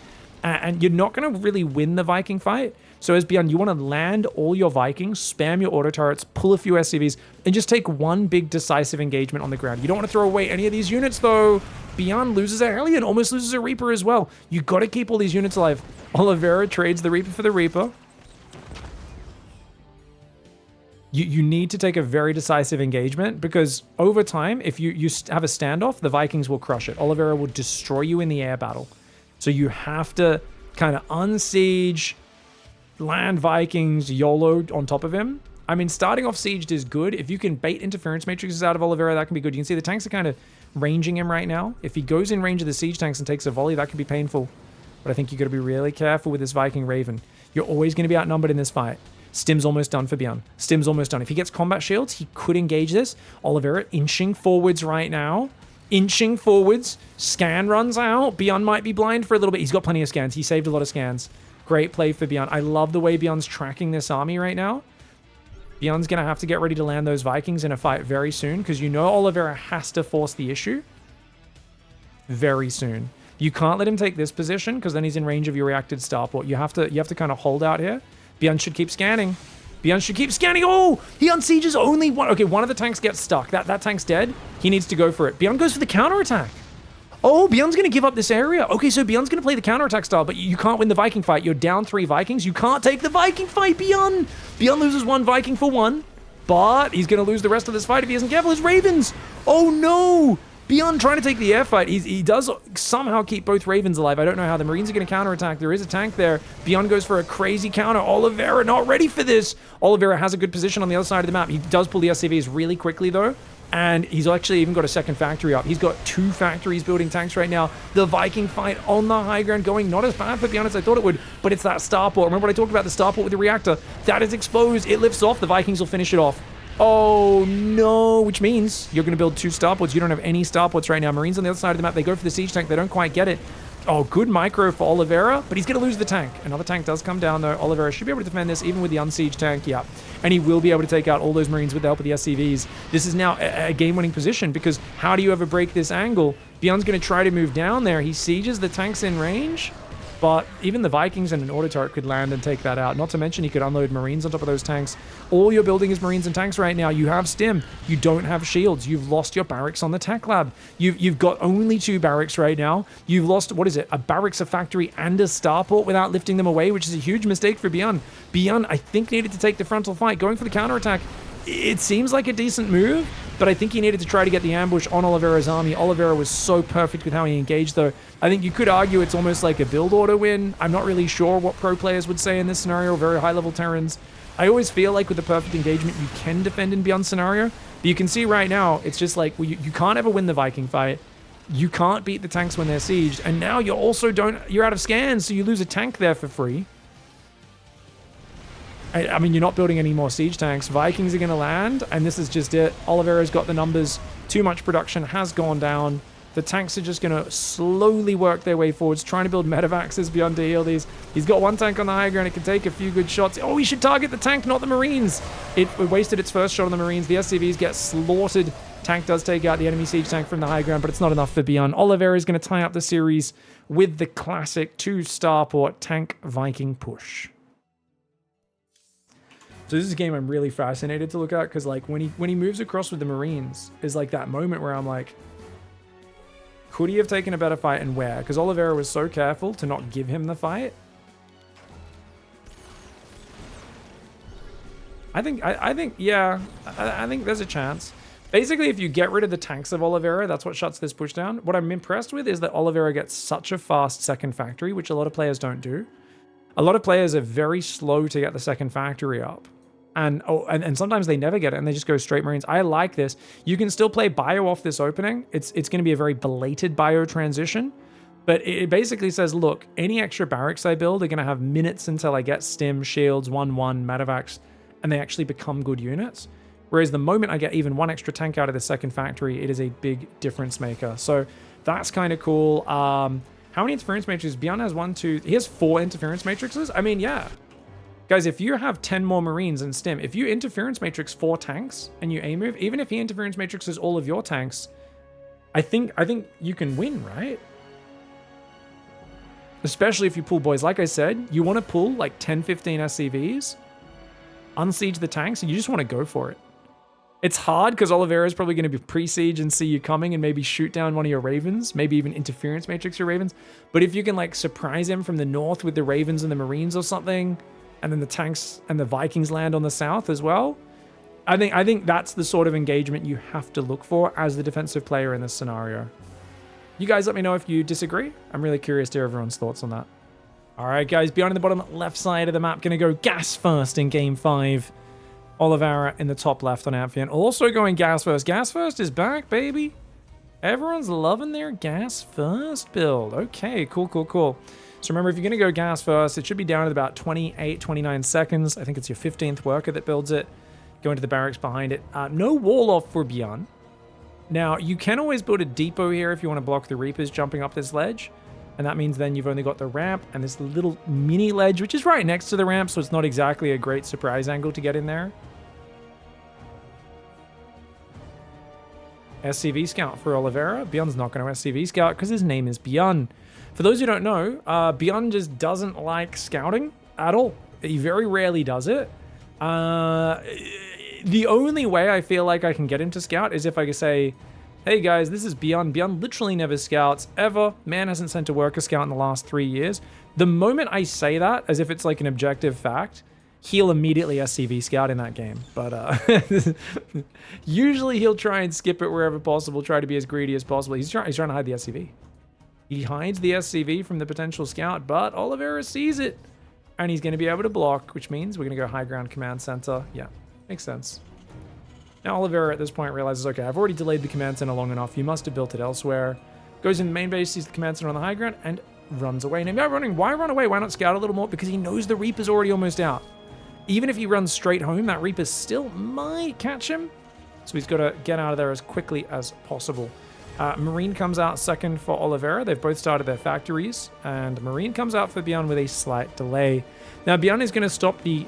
And you're not going to really win the Viking fight. So as BYUN, you want to land all your Vikings, spam your auto turrets, pull a few SCVs, and just take one big decisive engagement on the ground. You don't want to throw away any of these units, though. BYUN loses a Hellion, almost loses a Reaper as well. You got to keep all these units alive. Oliveira trades the Reaper for the Reaper. You need to take a very decisive engagement because over time, if you have a standoff, the Vikings will crush it. Oliveira will destroy you in the air battle. So you have to kind of unsiege, land Vikings, YOLO on top of him. I mean, starting off sieged is good. If you can bait interference matrices out of Oliveira, that can be good. You can see the tanks are kind of ranging him right now. If he goes in range of the siege tanks and takes a volley, that could be painful. But I think you got to be really careful with this Viking Raven. You're always going to be outnumbered in this fight. Stim's almost done for BYUN. Stim's almost done. If he gets combat shields, he could engage this. Oliveira inching forwards right now. Inching forwards. Scan runs out. BYUN might be blind for a little bit. He's got plenty of scans. He saved a lot of scans. Great play for BYUN. I love the way BYUN's tracking this army right now. BYUN's going to have to get ready to land those Vikings in a fight very soon because you know Oliveira has to force the issue very soon. You can't let him take this position because then he's in range of your reacted starport. You have to kind of hold out here. BYUN should keep scanning. BYUN should keep scanning. Oh, he unsieges only one. Okay, one of the tanks gets stuck. That tank's dead. He needs to go for it. BYUN goes for the counterattack. Oh, BYUN's going to give up this area. Okay, so BYUN's going to play the counterattack style, but you can't win the Viking fight. You're down 3 Vikings. You can't take the Viking fight, BYUN. BYUN loses 1 Viking for 1, but he's going to lose the rest of this fight if he isn't careful. His Ravens. Oh, no. BYUN trying to take the air fight. He does somehow keep both Ravens alive. I don't know how. The Marines are going to counterattack. There is a tank there. BYUN goes for a crazy counter. Oliveira not ready for this. Oliveira has a good position on the other side of the map. He does pull the SCVs really quickly, though. And he's actually even got a second factory up. He's got 2 factories building tanks right now. The Viking fight on the high ground going not as bad for BYUN as I thought it would, but it's that starport. Remember what I talked about, the starport with the reactor? That is exposed. It lifts off. The Vikings will finish it off. Oh, no, which means you're going to build 2 starports. You don't have any starports right now. Marines on the other side of the map, they go for the siege tank. They don't quite get it. Oh, good micro for Oliveira, but he's going to lose the tank. Another tank does come down, though. Oliveira should be able to defend this, even with the unsieged tank. Yeah, and he will be able to take out all those Marines with the help of the SCVs. This is now a game-winning position, because how do you ever break this angle? BYUN's going to try to move down there. He sieges the tanks in range, but even the Vikings and an auto turret could land and take that out. Not to mention he could unload Marines on top of those tanks. All you're building is Marines and tanks right now. You have Stim. You don't have shields. You've lost your barracks on the tech lab. You've got only 2 barracks right now. You've lost, what is it, a barracks, a factory, and a starport without lifting them away, which is a huge mistake for BYUN. BYUN, I think, needed to take the frontal fight. Going for the counterattack, it seems like a decent move, but I think he needed to try to get the ambush on Oliveira's army. Oliveira was so perfect with how he engaged, though. I think you could argue it's almost like a build order win. I'm not really sure what pro players would say in this scenario, very high-level Terrans. I always feel like with the perfect engagement, you can defend in BYUN scenario, but you can see right now, it's just like, well, you can't ever win the Viking fight. You can't beat the tanks when they're sieged, and now you also you're out of scans, so you lose a tank there for free. I mean, you're not building any more siege tanks. Vikings are going to land, and this is just it. Oliveira's got the numbers. Too much production has gone down. The tanks are just going to slowly work their way forwards, trying to build medevacs BYUN to heal these. He's got 1 tank on the high ground. It can take a few good shots. Oh, he should target the tank, not the Marines. It wasted its first shot on the Marines. The SCVs get slaughtered. Tank does take out the enemy siege tank from the high ground, but it's not enough for BYUN. Oliveira is going to tie up the series with the classic 2-starport tank Viking push. So this is a game I'm really fascinated to look at, because like when he moves across with the Marines is like that moment where I'm like, could he have taken a better fight, and where? Because Oliveira was so careful to not give him the fight. I think there's a chance. Basically, if you get rid of the tanks of Oliveira, that's what shuts this push down. What I'm impressed with is that Oliveira gets such a fast second factory, which a lot of players don't do. A lot of players are very slow to get the second factory up. And sometimes they never get it and they just go straight Marines. I like this. You can still play bio off this opening. It's going to be a very belated bio transition. But it basically says, look, any extra barracks I build are going to have minutes until I get Stim, Shields, 1-1, Medevacs, and they actually become good units. Whereas the moment I get even 1 extra tank out of the second factory, it is a big difference maker. So that's kind of cool. How many interference matrices? BYUN has 1, 2... He has 4 interference matrices? I mean, yeah. Guys, if you have 10 more Marines and Stim, if you interference matrix 4 tanks and you A-move, even if he interference matrixes all of your tanks, I think you can win, right? Especially if you pull boys. Like I said, you want to pull like 10, 15 SCVs, unsiege the tanks, and you just want to go for it. It's hard because Oliveira is probably going to be pre-siege and see you coming and maybe shoot down one of your Ravens, maybe even interference matrix your Ravens. But if you can like surprise him from the north with the Ravens and the Marines or something, and then the tanks and the Vikings land on the south as well, I think that's the sort of engagement you have to look for as the defensive player in this scenario. You guys let me know if you disagree. I'm really curious to hear everyone's thoughts on that. All right, guys, beyond in the bottom left side of the map, going to go gas first in game 5. Oliveira in the top left on Amphion. Also going gas first. Gas first is back, baby. Everyone's loving their gas first build. Okay, cool, cool, cool. So remember, if you're going to go gas first, it should be down at about 28, 29 seconds. I think it's your 15th worker that builds it. Go into the barracks behind it. No wall off for BYUN. Now, you can always build a depot here if you want to block the Reapers jumping up this ledge. And that means then you've only got the ramp and this little mini ledge, which is right next to the ramp, so it's not exactly a great surprise angle to get in there. SCV Scout for Oliveira. BYUN's not going to SCV Scout because his name is BYUN. For those who don't know, BYUN just doesn't like scouting at all. He very rarely does it. The only way I feel like I can get him to scout is if I can say, hey guys, this is BYUN. BYUN literally never scouts, ever. Man hasn't sent a worker scout in the last 3 years. The moment I say that, as if it's like an objective fact, he'll immediately SCV scout in that game. But usually he'll try and skip it wherever possible, try to be as greedy as possible. He's trying to hide the SCV. He hides the SCV from the potential scout, but Oliveira sees it. And he's going to be able to block, which means we're going to go high ground command center. Yeah, makes sense. Now Oliveira at this point realizes, okay, I've already delayed the command center long enough. You must have built it elsewhere. Goes in the main base, sees the command center on the high ground, and runs away. Now, why run away? Why not scout a little more? Because he knows the Reaper's already almost out. Even if he runs straight home, that Reaper still might catch him. So he's got to get out of there as quickly as possible. Marine comes out second for Oliveira. They've both started their factories. And Marine comes out for BYUN with a slight delay. Now, BYUN is going to stop the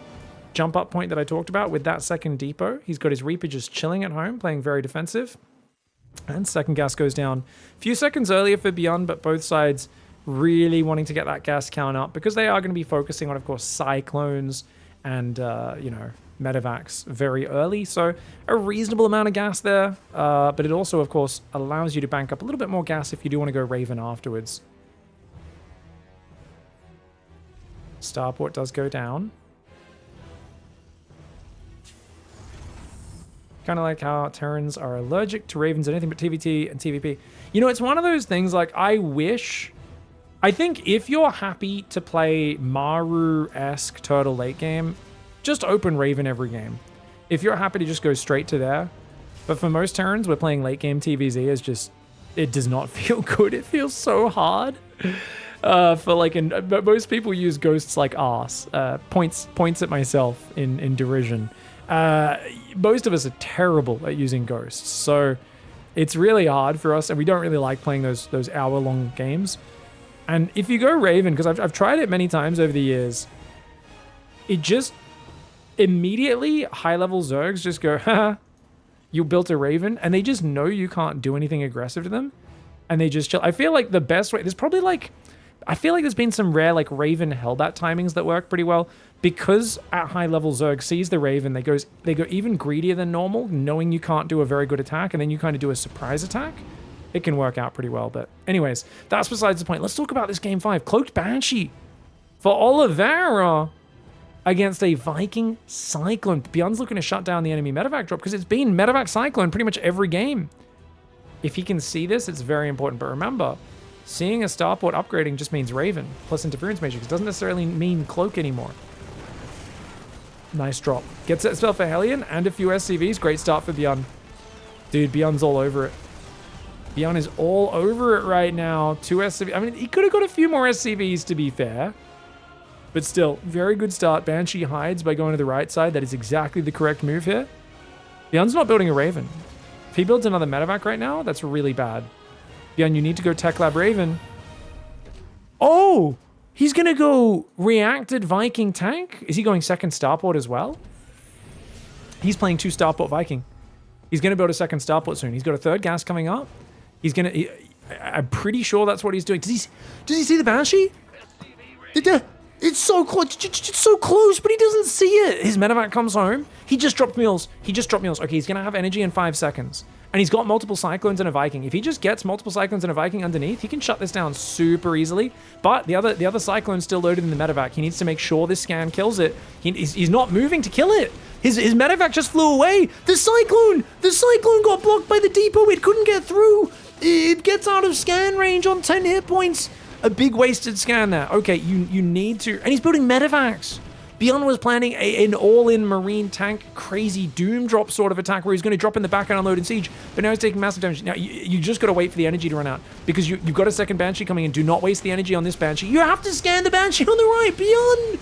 jump up point that I talked about with that second depot. He's got his Reaper just chilling at home, playing very defensive. And second gas goes down a few seconds earlier for BYUN, but both sides really wanting to get that gas count up because they are going to be focusing on, of course, cyclones and, you know, medevacs very early. So a reasonable amount of gas there. But it also, of course, allows you to bank up a little bit more gas if you do want to go Raven afterwards. Starport does go down. Kind of like how Terrans are allergic to Ravens, anything but TvT and TvP. You know, it's one of those things like I think if you're happy to play Maru-esque turtle late game, just open Raven every game. If you're happy to just go straight to there. But for most Terrans, we're playing late game TVZ is just, it does not feel good. It feels so hard. Most people use ghosts like arse. Points at myself in derision. Most of us are terrible at using ghosts. So it's really hard for us and we don't really like playing those hour-long games. And if you go Raven, because I've tried it many times over the years, it just immediately high-level Zergs just go, haha, you built a Raven, and they just know you can't do anything aggressive to them, and they just chill. I feel like the best way, I feel like there's been some rare like Raven Hellbat timings that work pretty well, because at high-level Zerg sees the Raven, they go even greedier than normal, knowing you can't do a very good attack, and then you kind of do a surprise attack. It can work out pretty well, but anyways, that's besides the point. Let's talk about this game 5. Cloaked Banshee for Oliveira against a Viking Cyclone. BYUN's looking to shut down the enemy medevac drop because it's been medevac Cyclone pretty much every game. If he can see this, it's very important. But remember, seeing a starport upgrading just means Raven plus interference matrix. It doesn't necessarily mean Cloak anymore. Nice drop. Gets that spell for Hellion and a few SCVs. Great start for BYUN. Dude, BYUN's all over it. BYUN is all over it right now. 2 SCVs. I mean, he could have got a few more SCVs to be fair. But still, very good start. Banshee hides by going to the right side. That is exactly the correct move here. BYUN's not building a Raven. If he builds another medevac right now, that's really bad. BYUN, you need to go Tech Lab Raven. Oh! He's going to go reacted Viking tank? Is he going second starport as well? He's playing 2 starport Viking. He's going to build a second starport soon. He's got a third gas coming up. He's going to... I'm pretty sure that's what he's doing. Does he see the Banshee? It's so close. It's so close, but he doesn't see it. His medevac comes home. He just dropped meals. Okay, he's going to have energy in 5 seconds. And he's got multiple Cyclones and a Viking. If he just gets multiple Cyclones and a Viking underneath, he can shut this down super easily. But the other Cyclone's still loaded in the medevac. He needs to make sure this scan kills it. He's not moving to kill it. His medevac just flew away. The Cyclone got blocked by the depot. It couldn't get through. It gets out of scan range on 10 hit points. A big wasted scan there. Okay, you need to... And he's building medevacs. BYUN was planning an all-in marine tank, crazy doom drop sort of attack where he's going to drop in the back and unload in siege, but now he's taking massive damage. Now, you just got to wait for the energy to run out because you've got a second Banshee coming in. Do not waste the energy on this Banshee. You have to scan the Banshee on the right.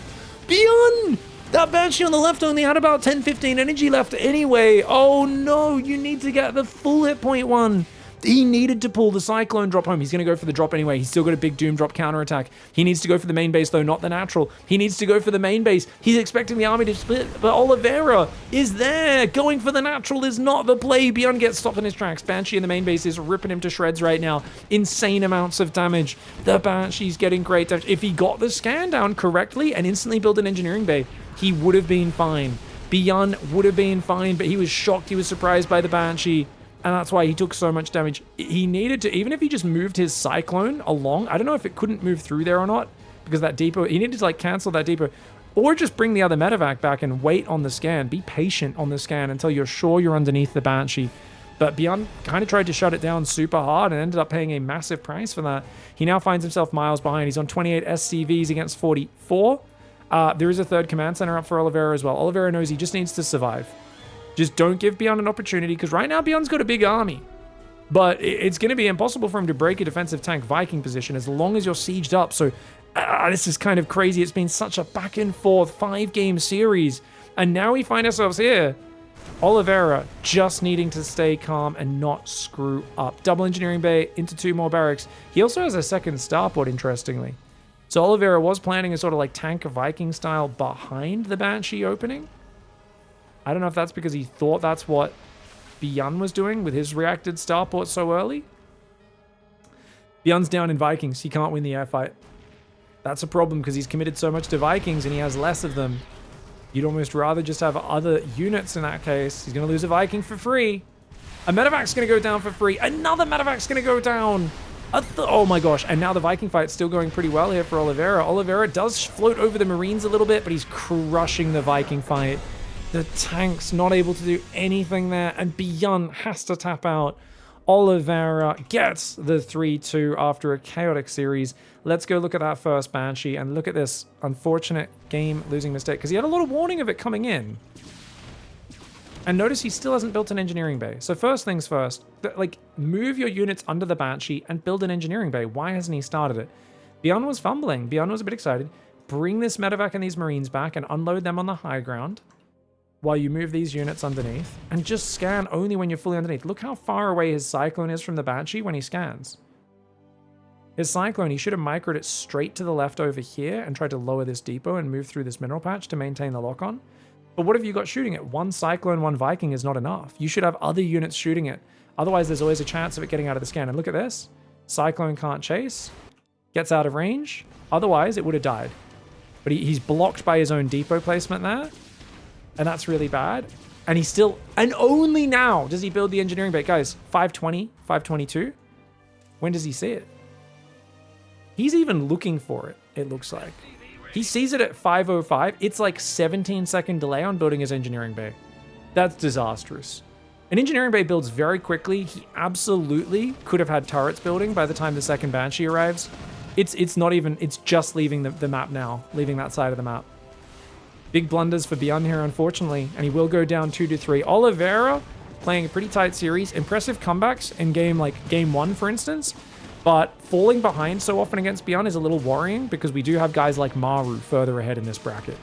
BYUN! That Banshee on the left only had about 10-15 energy left anyway. Oh no, you need to get the full hit point one. He needed to pull the Cyclone drop home. He's going to go for the drop anyway. He's still got a big Doom drop counterattack. He needs to go for the main base, though, not the natural. He needs to go for the main base. He's expecting the army to split, but OLIVEIRA is there. Going for the natural is not the play. BYUN gets stopped in his tracks. Banshee in the main base is ripping him to shreds right now. Insane amounts of damage. The Banshee's getting great damage. If he got the scan down correctly and instantly built an engineering bay, he would have been fine. BYUN would have been fine, but he was shocked. He was surprised by the Banshee. And that's why he took so much damage. He needed to, even if he just moved his Cyclone along, I don't know if it couldn't move through there or not, because that depot, he needed to like cancel that depot, or just bring the other medevac back and wait on the scan. Be patient on the scan until you're sure you're underneath the Banshee. But BYUN kind of tried to shut it down super hard and ended up paying a massive price for that. He now finds himself miles behind. He's on 28 SCVs against 44. There is a third command center up for OLIVEIRA as well. OLIVEIRA knows he just needs to survive. Just don't give BYUN an opportunity, because right now BYUN's got a big army. But it's going to be impossible for him to break a defensive tank Viking position as long as you're sieged up. So this is kind of crazy. It's been such a back and forth 5-game series. And now we find ourselves here. OLIVEIRA just needing to stay calm and not screw up. Double engineering bay into 2 more barracks. He also has a second starport, interestingly. So OLIVEIRA was planning a sort of like tank Viking style behind the Banshee opening. I don't know if that's because he thought that's what BYUN was doing with his reacted starport so early. BYUN's down in Vikings. He can't win the air fight. That's a problem because he's committed so much to Vikings and he has less of them. You'd almost rather just have other units in that case. He's going to lose a Viking for free. A medevac's going to go down for free. Another medevac's going to go down. Oh my gosh. And now the Viking fight's still going pretty well here for OLIVEIRA. OLIVEIRA does float over the Marines a little bit, but he's crushing the Viking fight. The tank's not able to do anything there, and BYUN has to tap out. OLIVEIRA gets the 3-2 after a chaotic series. Let's go look at that first Banshee and look at this unfortunate game-losing mistake, because he had a lot of warning of it coming in. And notice he still hasn't built an engineering bay. So first things first, like, move your units under the Banshee and build an engineering bay. Why hasn't he started it? BYUN was fumbling. BYUN was a bit excited. Bring this medevac and these Marines back and unload them on the high ground while you move these units underneath, and just scan only when you're fully underneath. Look how far away his Cyclone is from the Banshee when he scans. His Cyclone, he should have microed it straight to the left over here and tried to lower this depot and move through this mineral patch to maintain the lock-on. But what have you got shooting it? 1 Cyclone, 1 Viking is not enough. You should have other units shooting it. Otherwise, there's always a chance of it getting out of the scan. And look at this. Cyclone can't chase. Gets out of range. Otherwise, it would have died. But he's blocked by his own depot placement there. And that's really bad. And he's still... And only now does he build the engineering bay. Guys, 520, 522. When does he see it? He's even looking for it, it looks like. He sees it at 505. It's like 17-second delay on building his engineering bay. That's disastrous. An engineering bay builds very quickly. He absolutely could have had turrets building by the time the second Banshee arrives. It's not even... It's just leaving the map now. Leaving that side of the map. Big blunders for BYUN here, unfortunately, and he will go down 2-3. OLIVEIRA playing a pretty tight series. Impressive comebacks in game 1, for instance, but falling behind so often against BYUN is a little worrying because we do have guys like Maru further ahead in this bracket.